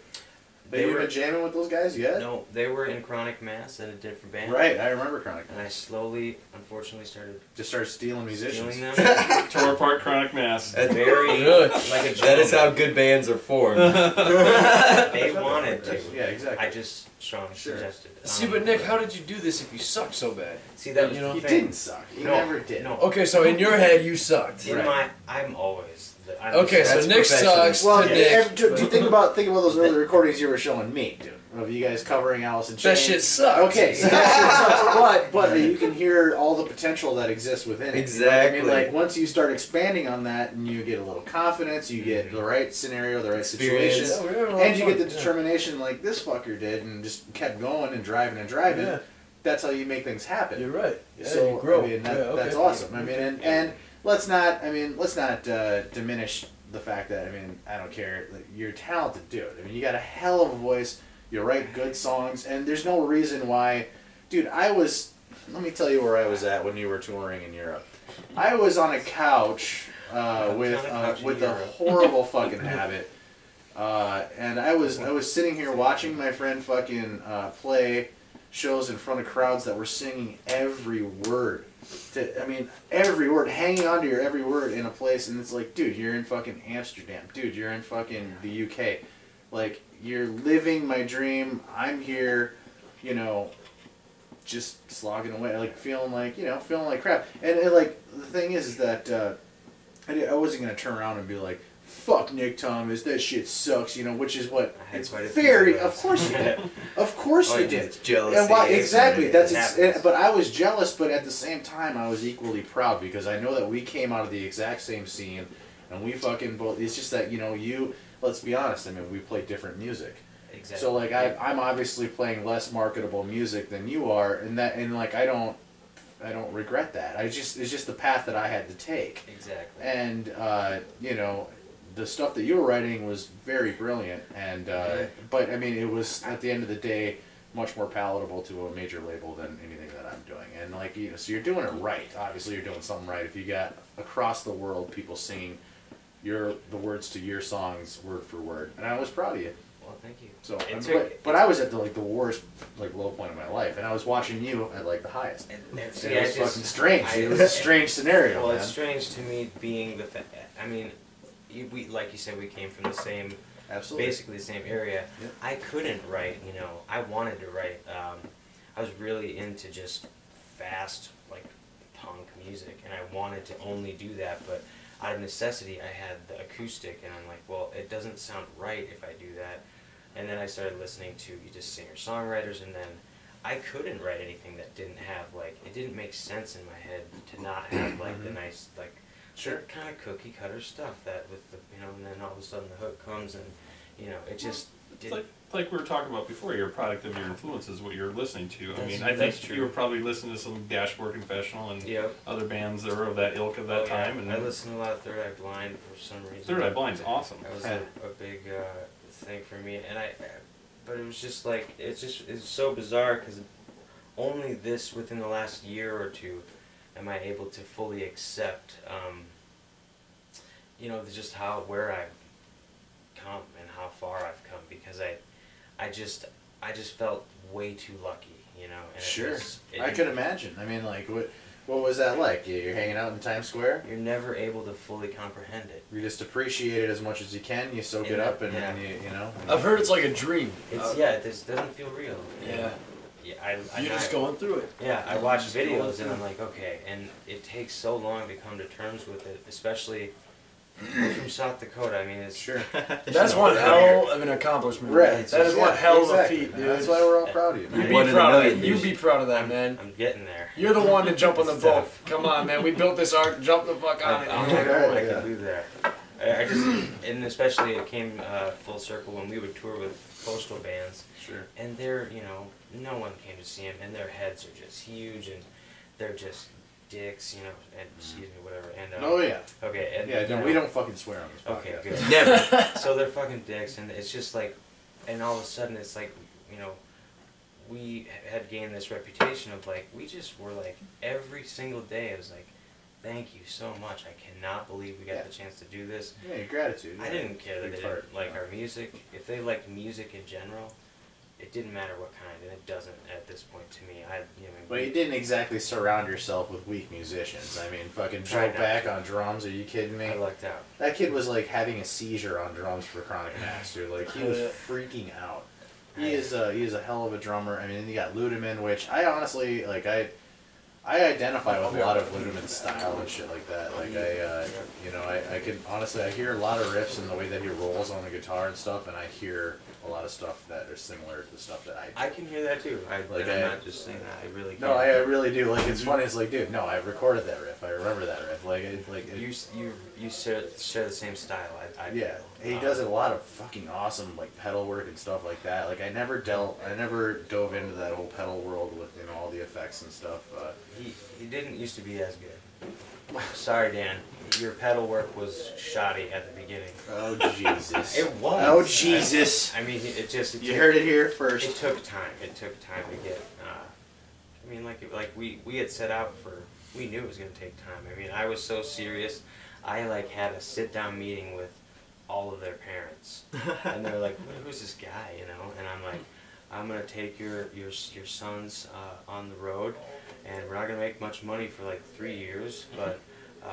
They you were been jamming with those guys yet? no, they were in Chronic Mass at a different band. Right, I remember Chronic. And I slowly, unfortunately, started Just started stealing musicians. stealing them. Tore apart Chronic Mass. That's Very Good. like a That is how gentleman. good bands are formed. They wanted to. Yeah, exactly. I just strongly Sure. suggested. See, but Nick, how did you do this if you sucked so bad? See, that was you know, He the thing. didn't suck. He No, never did. No. Okay, so in your head, you sucked. In Right. I'm always. Okay, so That's Nick professional. sucks Well, to Nick. do you think about those early recordings you were showing me, dude, of you guys covering Alice in That Chains? shit sucks. Okay, so that shit sucks, but you can hear all the potential that exists within it. Exactly. You know what I mean, like once you start expanding on that, and you get a little confidence, you get the right scenario, the right situation, Experience. Yeah, we're having a lot and of you fun. get the determination like this fucker did, and just kept going and driving and driving. Yeah. That's how you make things happen. You're right. Yeah, So you grow. I mean, Yeah, okay. that's awesome. I mean, and let's not diminish the fact that I don't care. Like, you're a talented dude. I mean, you got a hell of a voice. You write good songs, and there's no reason why, dude. Let me tell you where I was at when you were touring in Europe. I was on a couch with a horrible fucking habit, and I was sitting here watching my friend fucking play shows in front of crowds that were singing every word. Every word, hanging on to your every word in a place, and it's like, dude, you're in fucking Amsterdam. Dude, you're in fucking the UK. Like, you're living my dream. I'm here, just slogging away, like, feeling like crap. And like, the thing is that I wasn't going to turn around and be like, fuck Nick Thomas, that shit sucks, which is what I had it's quite a few very, of of those. course you did. Of course you did. It's jealousy. And why, exactly. It happens. But I was jealous, but at the same time, I was equally proud because I know that we came out of the exact same scene, and we fucking both. It's just that let's be honest. I mean, we play different music. Exactly. So like, I'm obviously playing less marketable music than you are, and I don't regret that. it's just the path that I had to take. Exactly. And the stuff that you were writing was very brilliant, and but I mean, it was at the end of the day much more palatable to a major label than anything that I'm doing. And so you're doing it right. Obviously, you're doing something right. If you got across the world people singing the words to your songs word for word, and I was proud of you. Well, thank you. So, It but I was at the worst low point of my life, and I was watching you at the highest. And It was fucking strange. I- It was a strange scenario, Well, man. it's strange to me being we like you said, we came from the same, Absolutely. basically the same area. Yep. I couldn't write, I wanted to write. I was really into just fast, punk music, and I wanted to only do that, but out of necessity, I had the acoustic, and I'm like, well, it doesn't sound right if I do that. And then I started listening to just singer-songwriters, and then I couldn't write anything that didn't have, it didn't make sense in my head to not have, the nice, Sure. kind of cookie-cutter stuff that with the, and then all of a sudden the hook comes, and, it just It's didn't. like we were talking about before, you're a product of your influences, what you're listening to. I That's think true. you were probably listening to some Dashboard Confessional and Yep. other bands that were of that ilk of that Oh, yeah. time. And I listened to a lot of Third Eye Blind for some reason. Third Eye Blind's awesome. That was a big thing for me, and but it was just it's so bizarre because only within the last year or two am I able to fully accept, just where I've come and how far I've come, because I just felt way too lucky, and Sure. it I could imagine. I mean, what was that like? You're hanging out in Times Square? You're never able to fully comprehend it. You just appreciate it as much as you can, you soak it Yeah, up, and yeah. then I've heard it's like a dream. It's it doesn't feel real. Yeah. Yeah, You're just going through it. Yeah, I watch Just going videos and through I'm like, okay, and it takes so long to come to terms with it, especially from South Dakota. I mean, it's Sure. That's one hell of an accomplishment. Right. Man. That is one hell of a exactly. feat, dude. That's why we're all proud of you, man. You'd One be in a proud of million, that. You'd usually. be proud of that, man. I'm getting there. You're the one to jump on the It's boat. tough. Come on, man. We built this ark. Jump the fuck on it. I Yeah. can do that. I just, and especially it came full circle when we would tour with coastal bands, Sure. and they're, no one came to see them, and their heads are just huge, and they're just dicks, and excuse me, whatever. And Oh, yeah. okay, and Yeah, no, we don't fucking swear on this Okay, podcast. good. Never. So they're fucking dicks, and it's just and all of a sudden it's we had gained this reputation of we just were every single day it was thank you so much. I cannot believe we got Yeah. the chance to do this. Yeah, gratitude. I yeah. didn't care that Big they part. didn't like our music. If they liked music in general, it didn't matter what kind, and it doesn't at this point to me. But you didn't exactly surround yourself with weak musicians. I mean, fucking Joe Tried not Back to. on drums, are you kidding me? I lucked out. That kid was like having a seizure on drums for Chronic Mass, dude. Like, he was freaking out. He is a hell of a drummer. I mean, you got Ludeman, which I honestly, like, I identify with a lot of Ludeman's style and shit like that. Like, I can, honestly, I hear a lot of riffs in the way that he rolls on the guitar and stuff, and I hear a lot of stuff that are similar to the stuff that I do. I can hear that too. I'm not just saying that. I really can. No, I really do. Like, it's funny. It's like, dude, no, I recorded that riff. I remember that riff. You share the same style. I Yeah, he does a lot of fucking awesome like pedal work and stuff like that. Like, I never dove into that whole pedal world with all the effects and stuff. He didn't used to be as good. Sorry, Dan. Your pedal work was shoddy at the beginning. Oh Jesus! It was. Oh Jesus! I mean, You heard it here first. It took time. It took time to get. I mean, like we had set out for. We knew it was going to take time. I mean, I was so serious. I like had a sit down meeting with all of their parents, and they're like, "Who's this guy?" You know, and I'm like, "I'm going to take your sons on the road, and we're not going to make much money for like 3 years, but."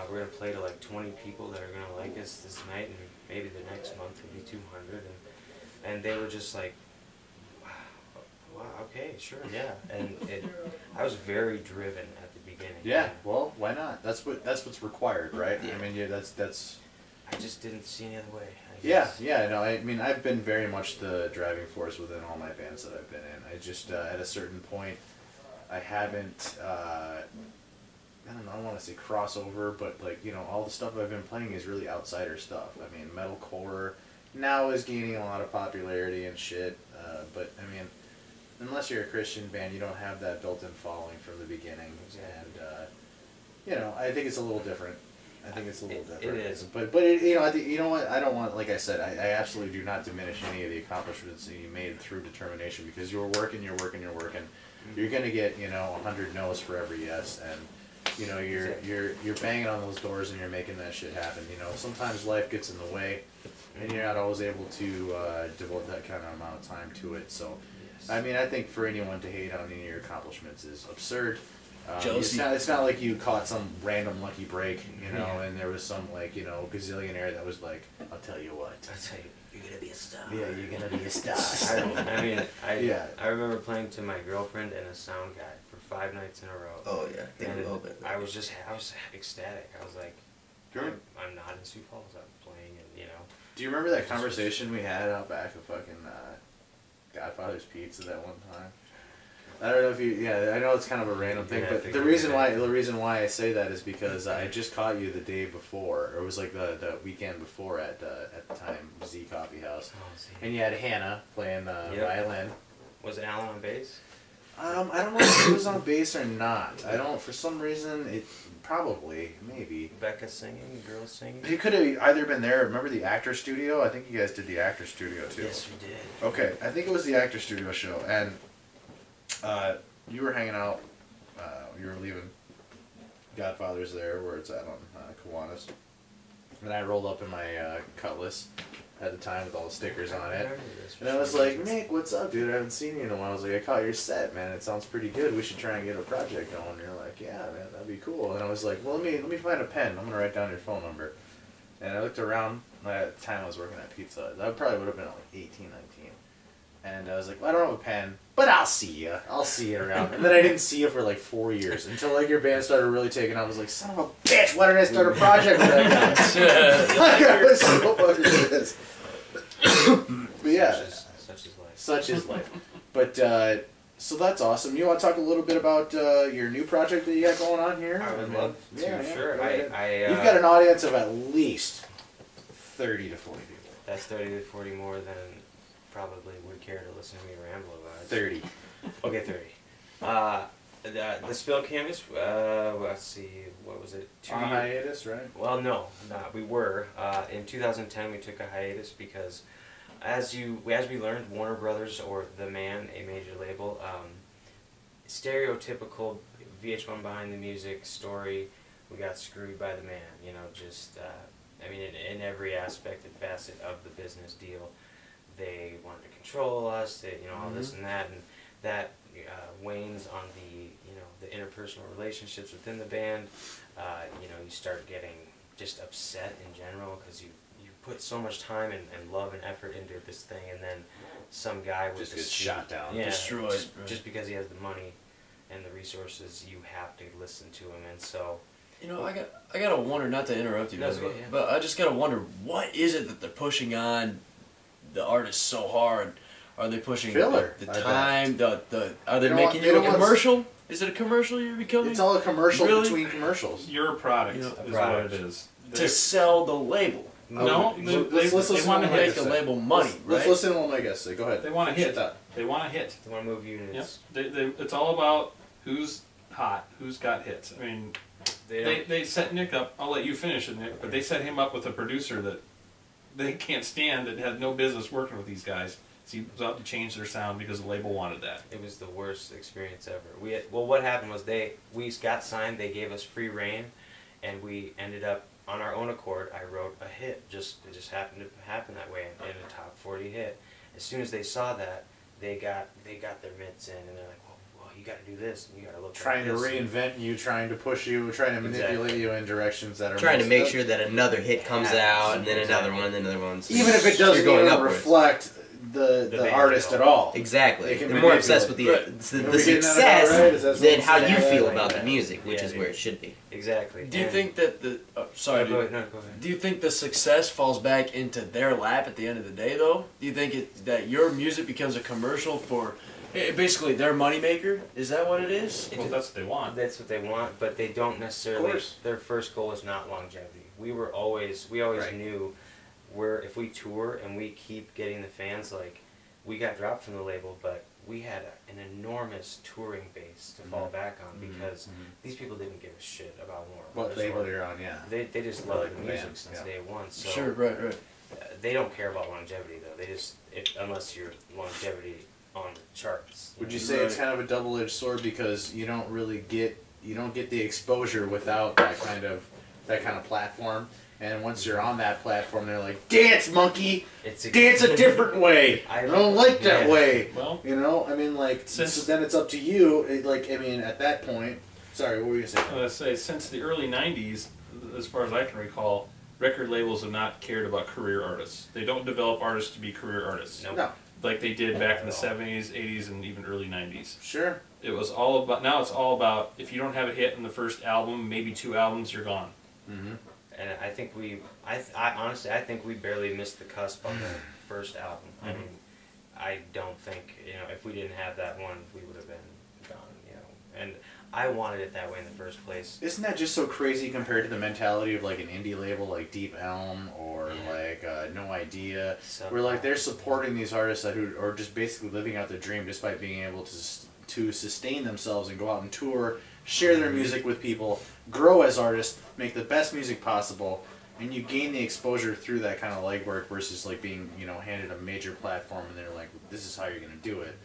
We're going to play to like 20 people that are going to like us this night, and maybe the next month will be 200. And they were just like, wow, okay, sure, yeah. And I was very driven at the beginning. Yeah, well, why not? That's what's required, right? Yeah. I mean, yeah, that's. I just didn't see any other way. Yeah, no, I mean, I've been very much the driving force within all my bands that I've been in. I just, at a certain point, I haven't. I don't know, I don't want to say crossover, but like, all the stuff I've been playing is really outsider stuff. I mean, metalcore now is gaining a lot of popularity and shit, but I mean, unless you're a Christian band, you don't have that built-in following from the beginning, and I think it's a little different. It is. But you know what? I don't want, like I said, I absolutely do not diminish any of the accomplishments that you made through determination, because you're working. Mm-hmm. You're gonna get 100 no's for every yes, and you're banging on those doors and you're making that shit happen. Sometimes life gets in the way, and you're not always able to devote that kind of amount of time to it. So, Yes. I mean, I think for anyone to hate on any of your accomplishments is absurd. Jealousy. It's not like you caught some random lucky break, and there was some gazillionaire that was like, I'll tell you what. I'll tell you, you're going to be a star. Yeah, you're gonna be a star. I remember playing to my girlfriend and a sound guy for 5 nights in a row. Oh yeah, they And love it. I was ecstatic. I was like, I'm not in Sioux Falls. I'm playing, and Do you remember that conversation we had out back of fucking Godfather's Pizza that one time? I don't know if you. Yeah, I know it's kind of a random thing, Yeah, I but think the I reason did. why I say that is because I just caught you the day before, or it was like the weekend before at the time Z Coffee House, and you had Hannah playing violin. Was Alan on bass? I don't know if he was on bass or not. I don't. For some reason, it probably maybe. Becca singing, girls singing. He could have either been there. Remember the Actor Studio? I think you guys did the Actor Studio too. Yes, we did. Okay, I think it was the Actor Studio show, and you were hanging out. You were leaving Godfather's there, where it's at on Kiwanis, and I rolled up in my Cutlass at the time with all the stickers on it. And I was like, Nick, what's up, dude? I haven't seen you in a while. I was like, I caught your set, man. It sounds pretty good. We should try and get a project going. And you're like, yeah, man, that'd be cool. And I was like, well, let me find a pen. I'm gonna write down your phone number. And I looked around. At the time I was working at Pizza Hut. That probably would have been like 18, 19. And I was like, well, I don't have a pen, but I'll see you. I'll see you around. And then I didn't see you for like 4 years until like your band started really taking off. I was like, son of a bitch, why didn't I start a project with that guy? Like, I was so fucking pissed. But yeah, such is life. But so that's awesome. You want to talk a little bit about your new project that you got going on here? I would love to. Yeah, sure. go ahead. You've You've got an audience of at least 30 to 40 people. That's 30 to 40 more than probably would care to listen to me ramble about it. 30. Okay, 30. The Spill Canvas, let's see, what was it? On hiatus, right? Well, no, we were. In 2010, we took a hiatus because, as we learned, Warner Brothers, or The Man, a major label, stereotypical VH1 behind the music story, we got screwed by the man. You know, just I mean, in every aspect and facet of the business deal, they wanted to control us. They, you know, all this and that wanes on the, you know, the interpersonal relationships within the band. You know, you start getting just upset in general because you put so much time and love and effort into this thing, and then some guy with just gets shot down, destroyed, just because he has the money and the resources, you have to listen to him. And so, you know, I gotta wonder, not to interrupt you, No, guys, it's okay, yeah. but I just gotta wonder, what is it that they're pushing on the artists so hard? Are they pushing Filler, the I time? Are they don't making want- you they a don't want- commercial? Is it a commercial you're becoming? It's all a commercial Really? between commercials. You're a product, You know, is product. what it is. To sell the label. No, Okay, they listen want to to what hit. Make the label money, Let's right? listen to what my guests say. Go ahead. They want to Shut hit. that. They want to hit. they want to move units. Yep. It's all about who's hot, who's got hits. I mean, they set Nick up. I'll let you finish it, Nick. But they set him up with a producer that they can't stand, that had no business working with these guys. So he was out to change their sound because the label wanted that. It was the worst experience ever. Well, what happened was we got signed. They gave us free reign, and we ended up on our own accord. I wrote a hit. It just happened to happen that way, in a top 40 hit. As soon as they saw that, they got their mitts in, and they're like, well, you got to do this, and you got to look Trying to like this. reinvent you, trying to push you, trying to manipulate Exactly. you in directions that are Trying to most- make sure that another hit comes out, and then Exactly. another one, then another one. So even if it you're doesn't going even upwards. reflect the band artist at at all. Exactly. They can They're more manipulate. obsessed with the Right. Are the we getting that success about right? Is that than something how to you say? feel Like about that. the music, which Yeah, is dude. where it should be. Exactly. Do you And- think that sorry, No, go dude. ahead. No, go ahead. Do you think the success falls back into their lap at the end of the day, though? Do you think that your music becomes a commercial for basically their moneymaker? Is that what it is? Well, that's what they want. That's what they want, but they don't necessarily. Of course. Their first goal is not longevity. We always Right. knew if we tour and we keep getting the fans, like we got dropped from the label, but we had an enormous touring base to fall back on because these people didn't give a shit about more. What label you're on, yeah. They just Or love like the the music band, since yeah. day one. So Sure, right. they don't care about longevity though. They just unless you're longevity on the charts. Would you know? say it's kind of a double-edged sword because you don't get the exposure without that kind of platform, and once you're on that platform, they're like, dance, monkey, dance a different way. I don't like that Yeah. way. Well, You know, I mean, like, so then it's up to you. At that point, sorry, what were you saying? I was gonna say, since the early '90s, as far as I can recall, record labels have not cared about career artists. They don't develop artists to be career artists. Nope. No, Like they did back in the '70s, '80s, and even early '90s. sure. It was all about. Now it's all about. If you don't have a hit in the first album, maybe 2 albums, you're gone. Mm-hmm. And I think I honestly, I think we barely missed the cusp on the first album. I mean, I don't think, if we didn't have that one, we would have been gone, And I wanted it that way in the first place. Isn't that just so crazy compared to the mentality of like an indie label like Deep Elm or like No Idea, So, where like they're supporting these artists who are just basically living out their dream just by being able to sustain themselves and go out and tour, share their music with people, grow as artists, make the best music possible, and you gain the exposure through that kind of legwork versus like being handed a major platform and they're like, this is how you're gonna do it.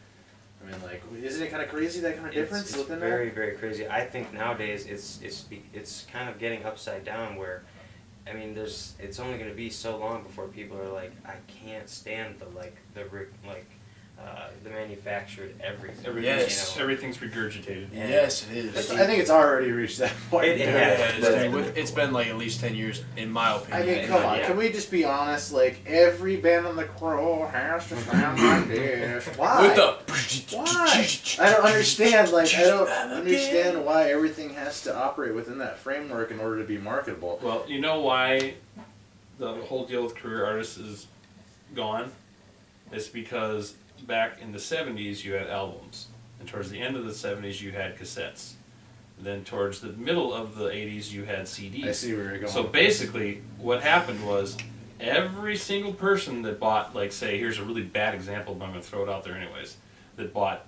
I mean, like, isn't it kind of crazy, that kind of difference It's within very, that? very crazy. I think nowadays it's kind of getting upside down where, I mean, it's only going to be so long before people are like, I can't stand the manufactured everything. Yes. Everything's regurgitated. Yeah. Yes, it is. I think it's already reached that point. It has. It's been like at least 10 years, in my I opinion. mean, come on. Yeah. Can we just be honest? Like, every band on the crew has to sound like this. Why? With the Why? I don't understand. Like, I don't understand why everything has to operate within that framework in order to be marketable. Well, you know why the whole deal with career artists is gone? It's because back in the 70s you had albums, and towards the end of the 70s you had cassettes. And then towards the middle of the 80s you had CDs. I see where you're going. So basically what happened was every single person that bought, like, say, here's a really bad example, but I'm going to throw it out there anyways, that bought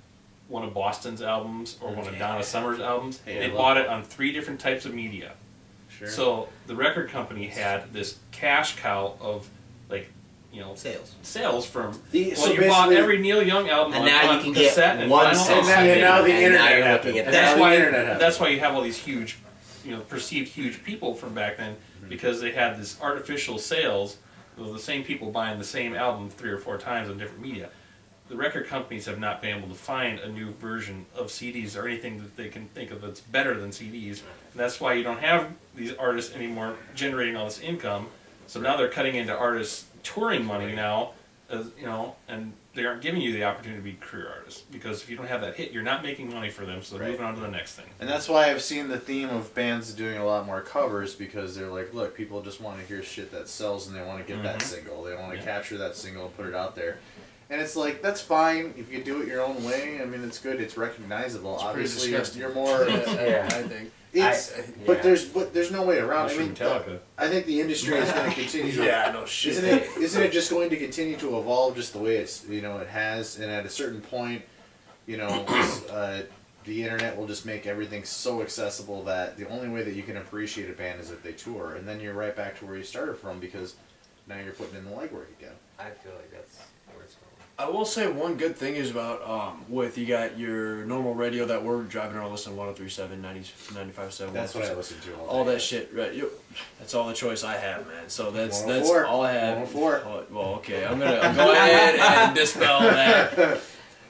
one of Boston's albums or one of Donna Summer's albums, Hey, I they love bought it on 3 different types of media. Sure. So the record company had this cash cow of, like, sales from. So You bought basically- every Neil Young album And on, now on you can cassette get and one vinyl. song. And now the And internet now you're happened. looking at And that. That's now why. the internet happened. That's why you have all these huge perceived huge people from back then because they had this artificial sales. The same people buying the same album 3 or 4 times on different media. The record companies have not been able to find a new version of CDs or anything that they can think of that's better than CDs. And that's why you don't have these artists anymore generating all this income. So now they're cutting into artists touring money now, and they aren't giving you the opportunity to be career artists, because if you don't have that hit, you're not making money for them. So they're moving on to the next thing. And that's why I've seen the theme of bands doing a lot more covers, because they're like, look, people just want to hear shit that sells, and they want to get that single. They want to capture that single and put it out there. And it's like, that's fine if you do it your own way. I mean, it's good. It's recognizable. It's obviously, you're more. I think. But there's no way around. I mean, Metallica. I think the industry is going to continue. No shit. Isn't it just going to continue to evolve just the way it's it has? And at a certain point, the internet will just make everything so accessible that the only way that you can appreciate a band is if they tour, and then you're right back to where you started from, because now you're putting in the legwork again. I feel like that's where it's going. I will say one good thing is about with you got your normal radio that we're driving around listening to 103.7, 95.7. That's what I listen to all that shit, right? That's all the choice I have, man. So that's 104. all I have. 104. Oh, well, okay, I'm gonna go ahead and dispel that.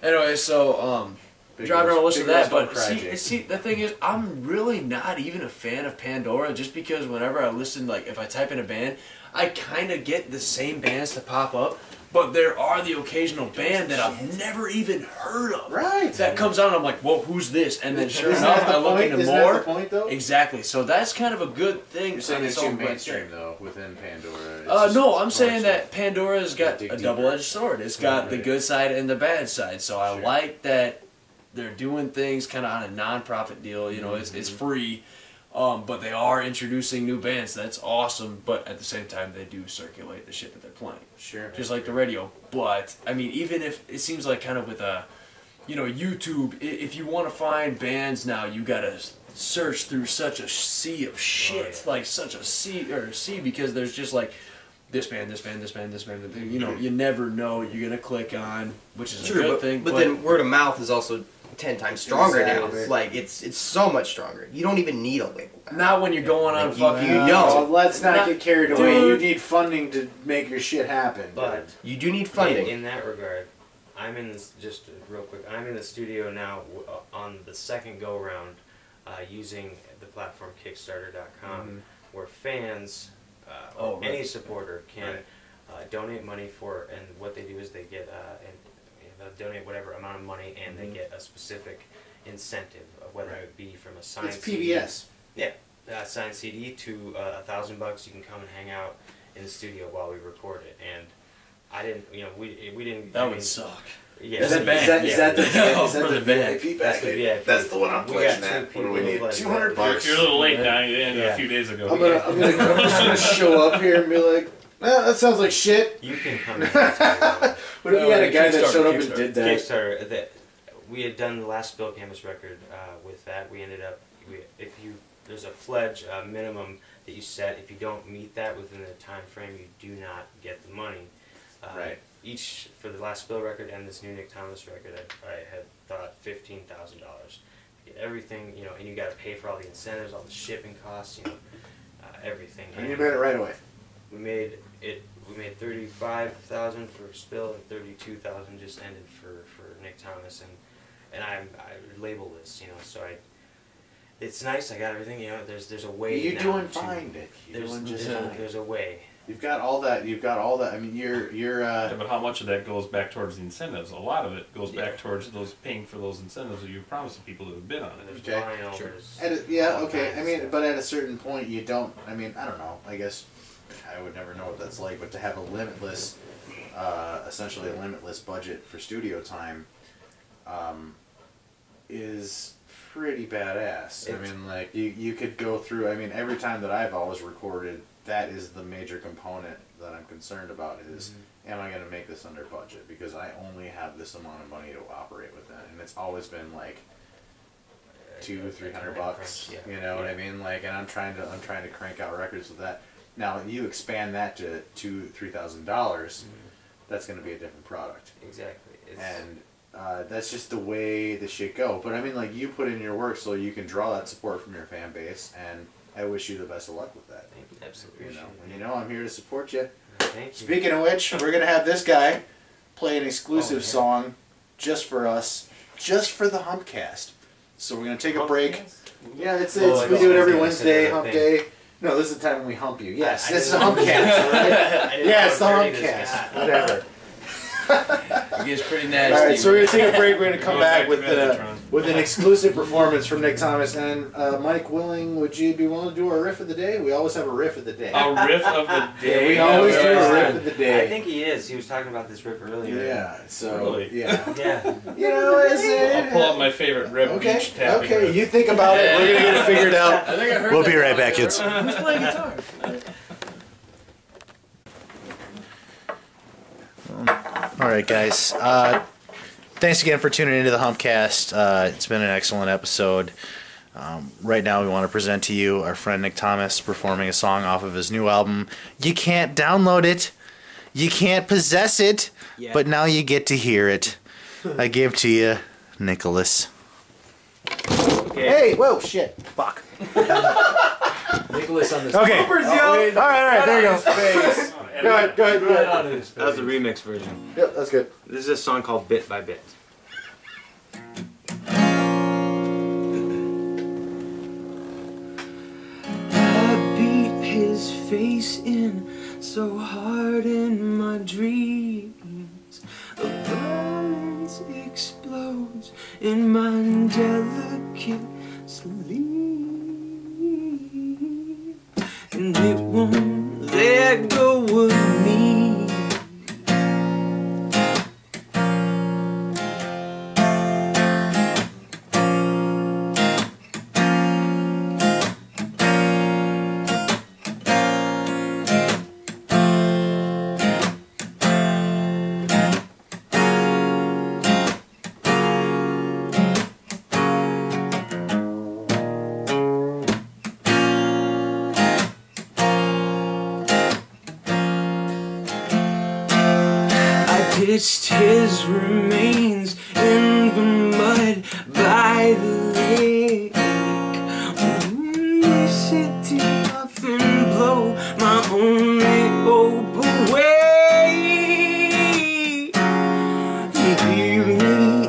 Anyway, so driving around listening to that, but see, the thing is, I'm really not even a fan of Pandora, just because whenever I listen, like if I type in a band, I kind of get the same bands to pop up. But there are the occasional band that I've never even heard of. Right. That comes on and I'm like, whoa, who's this? And then sure Isn't enough, that the I look point? into Isn't more. that the point, though? Exactly. So that's kind of a good thing. You're saying it's on too its own right mainstream, there. though, within Pandora. No, I'm saying that Pandora's got dig a deeper. double-edged sword. It's got the good side and the bad side. So I like that they're doing things kind of on a non-profit deal. It's free. But they are introducing new bands. That's awesome. But at the same time, they do circulate the shit that they're playing. Sure. Just like the radio. But, I mean, even if it seems like kind of with YouTube, if you want to find bands now, you got to search through such a sea of shit. Like such a sea, because there's just like this band. You never know what you're going to click on, which is a good thing. But then word of mouth is also 10 times stronger now. Like it's so much stronger. You don't even need a label. Not when you're going on fucking. You don't. Let's not get carried away. You need funding to make your shit happen. But you do need funding. In that regard, I'm in this, just real quick. I'm in the studio now on the second go round, using the platform Kickstarter.com, where fans or any supporter can donate money for, and what they do is they get they'll donate whatever amount of money, and they get a specific incentive, whether it be from a signed it's PBS. CD, signed CD to $1,000. You can come and hang out in the studio while we record it. And I didn't, we didn't. That would suck. Yeah, Is that the VIP package? That's the one I'm pledging at. What do we need? $200. You're a little late now. You ended a few days ago. I'm just gonna show up here and be like, that sounds like shit. You can come. What if we had a guy that showed up and did that? Kickstarter. We had done the last Spill Canvas record with that. We ended up, there's a pledge minimum that you set. If you don't meet that within the time frame, you do not get the money. Right. Each, for the last Spill record and this new Nick Thomas record, I had thought $15,000. Get everything, and you got to pay for all the incentives, all the shipping costs, everything. And you made it right away. We made $35,000 for Spill, and $32,000 just ended for Nick Thomas, and I label this, so it's nice. I got everything, There's a way. You're now doing to, fine, Dick. There's a way. You've got all that. I mean, you're. Yeah, but how much of that goes back towards the incentives? A lot of it goes back towards those paying for those incentives that you promised the people that have bid on it. There's Okay. vinyl, Sure. there's Okay. I mean, but at a certain point, you don't. I mean, I don't know. I guess I would never know what that's like. But to have a limitless, essentially a limitless budget for studio time, is pretty badass. I mean, like you could go through. I mean, every time that I've always recorded, that is the major component that I'm concerned about is, am I going to make this under budget? Because I only have this amount of money to operate within, and it's always been like $200-300. You know what I mean? Like, and I'm trying to crank out records with that. Now, you expand that to $2,000-3,000, that's going to be a different product. Exactly. And that's just the way the shit go. But I mean, like, you put in your work so you can draw that support from your fan base, and I wish you the best of luck with that. Absolutely. You know, I'm here to support you. Thank you. Speaking of which, we're gonna have this guy play an exclusive song just for us, just for the Humpcast. So we're gonna take a break. Yeah, it's we do it every Wednesday, Hump Day. No, this is the time when we hump you. Yes, this is a Humpcast. Right? Yeah, it's the Humpcast. Whatever. It gets pretty nasty. All right, so we're gonna take a break. We're gonna come back with an exclusive performance from Nick Thomas and Mike Willing. Would you be willing to do our riff of the day? We always have a riff of the day. A riff of the day. Yeah, we always do a riff of the day. I think he is. He was talking about this riff earlier. Yeah. So Really? yeah. Yeah. You know, I'll pull up my favorite riff. Beach tapping Okay. riff. You think about it. We're gonna get it figured out. I think I heard We'll that be right guy. back, kids. Who's playing guitar? All right, guys. Thanks again for tuning into the Humpcast. It's been an excellent episode. Right now, we want to present to you our friend Nick Thomas performing a song off of his new album. You can't download it, you can't possess it, but now you get to hear it. I give to you, Nicholas. Okay. Hey, whoa, shit, fuck. Nicholas on this. Okay. Bloopers, All right, there you go. Go ahead. That was the remix version. Yep, that's good. This is a song called Bit by Bit. I beat his face in so hard in my dreams. A balance explodes in my delicate sleep. And it won't let go of me. Ditched his remains in the mud by the lake. Only sitting off and blow my only hope away. Leave me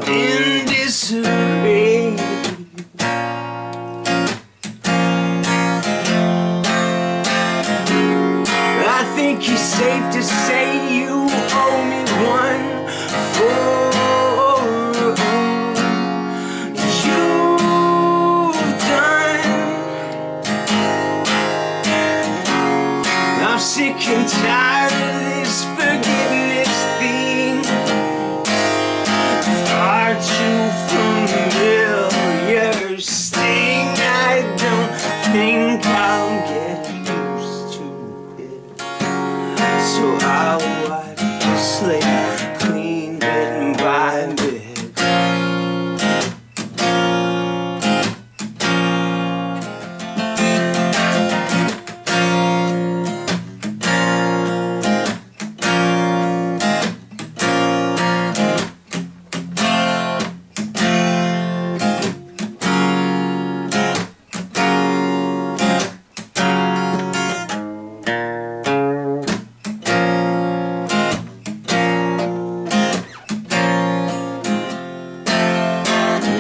in disarray. I think it's safe to say you owe me one for you've done. I'm sick and tired of this forgiveness thing. Far too familiar sting. I don't think I'll get used to it. So I'll wipe the slate clean bit by bit.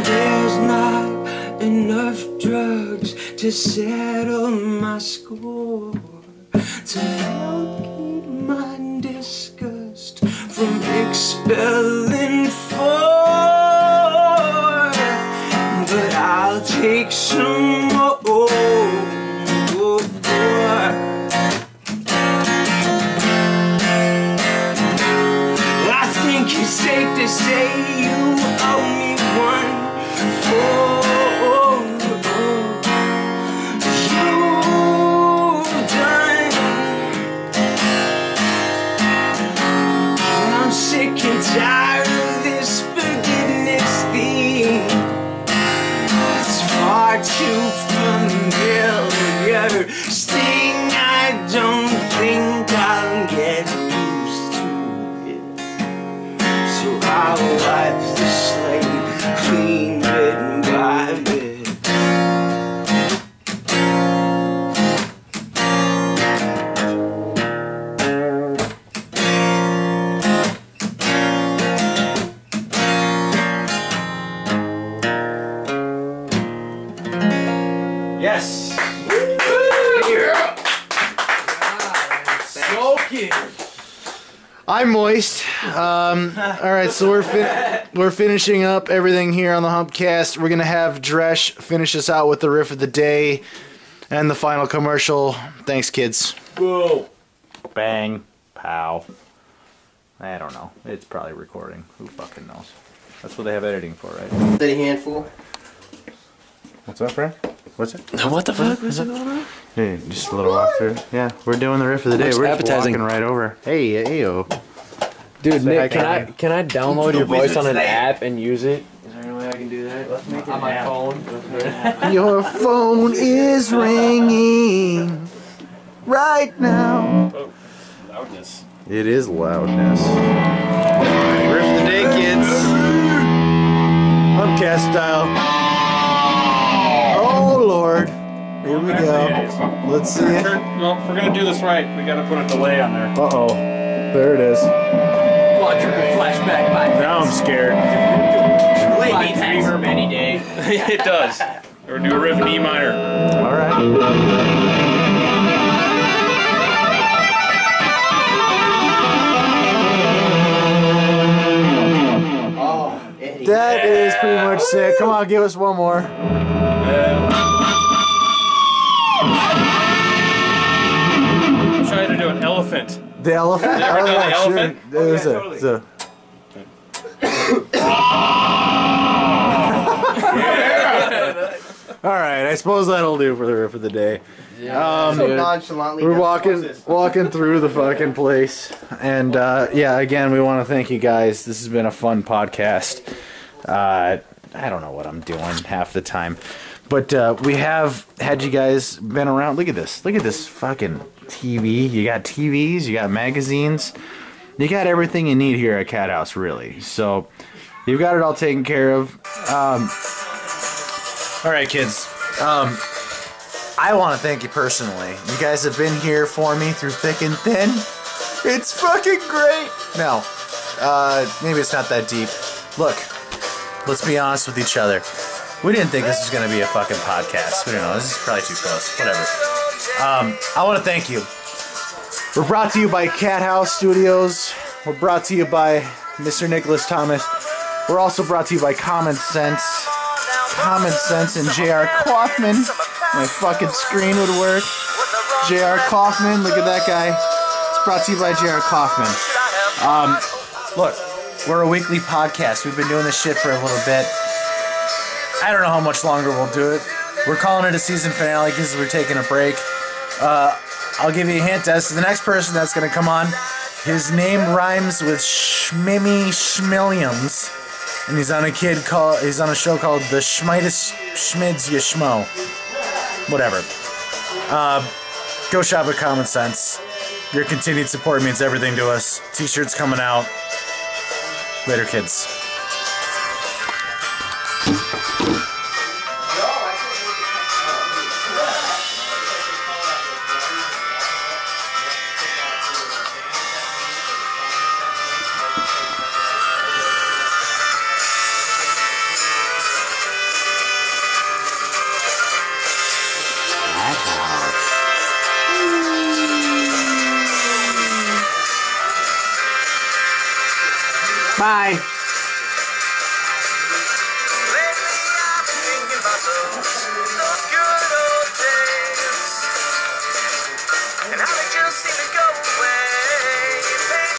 There's not enough drugs to settle my score, to help keep my disgust from expelling forth. But I'll take some more. I think it's safe to say you owe me one for you've done. I'm sick and tired of this forgiveness thing. It's far too I'm moist. All right, so we're finishing up everything here on the Humpcast. We're gonna have Dresch finish us out with the riff of the day and the final commercial. Thanks, kids. Whoa. Bang, pow. I don't know. It's probably recording. Who fucking knows? That's what they have editing for, right? Is that a handful? What's up, Brad? What's it? What the fuck was going on? Hey, just a little walkthrough. Yeah, we're doing the riff of the day. Looks We're just appetizing. walking right over. Hey, ayo. Dude, Say hi, Nick, Kevin. can I download your voice on an app and use it? Is there any way I can do that? Let's make it On my phone? Your phone is ringing right now. Oh, loudness. It is loudness. Riff of the day, kids. Humpcast style. Oh, Lord. Here we go. Let's see it. Well, if we're gonna do this right, we gotta put a delay on there. Uh-oh. There it is. Quadruple flashback by Now I'm scared. Wait, means reverb any day. It does. Or do a riff in E minor. All right. Oh, Eddie. That is pretty much sick. Come on, give us one more. I'm trying to do an elephant. The elephant? You ever done the yeah, elephant? Sure. There was totally. All right, I suppose that'll do for the riff of the day. So nonchalantly. We're walking through the fucking place, and yeah, again, we want to thank you guys. This has been a fun podcast. I don't know what I'm doing half the time, but we have had you guys been around. Look at this. Look at this fucking TV. You got TVs. You got magazines. You got everything you need here at Cat House, really. So you've got it all taken care of. All right, kids. I want to thank you personally. You guys have been here for me through thick and thin. It's fucking great. No, maybe it's not that deep. Look, let's be honest with each other. We didn't think this was going to be a fucking podcast. We don't know. This is probably too close. Whatever. I want to thank you. We're brought to you by Cat House Studios. We're brought to you by Mr. Nicholas Thomas. We're also brought to you by Common Sense. Common Sense and J.R. Kaufman. My fucking screen would work. J.R. Kaufman, look at that guy. It's brought to you by J.R. Kaufman. Look, we're a weekly podcast. We've been doing this shit for a little bit. I don't know how much longer we'll do it. We're calling it a season finale because we're taking a break. I'll give you a hint as to the next person that's going to come on. His name rhymes with Schmimmy Schmilliams. And he's on a show called The Schmitus Schmids Yashmo. Whatever. Go shop at Common Sense. Your continued support means everything to us. T-shirts coming out. Later, kids. Bye.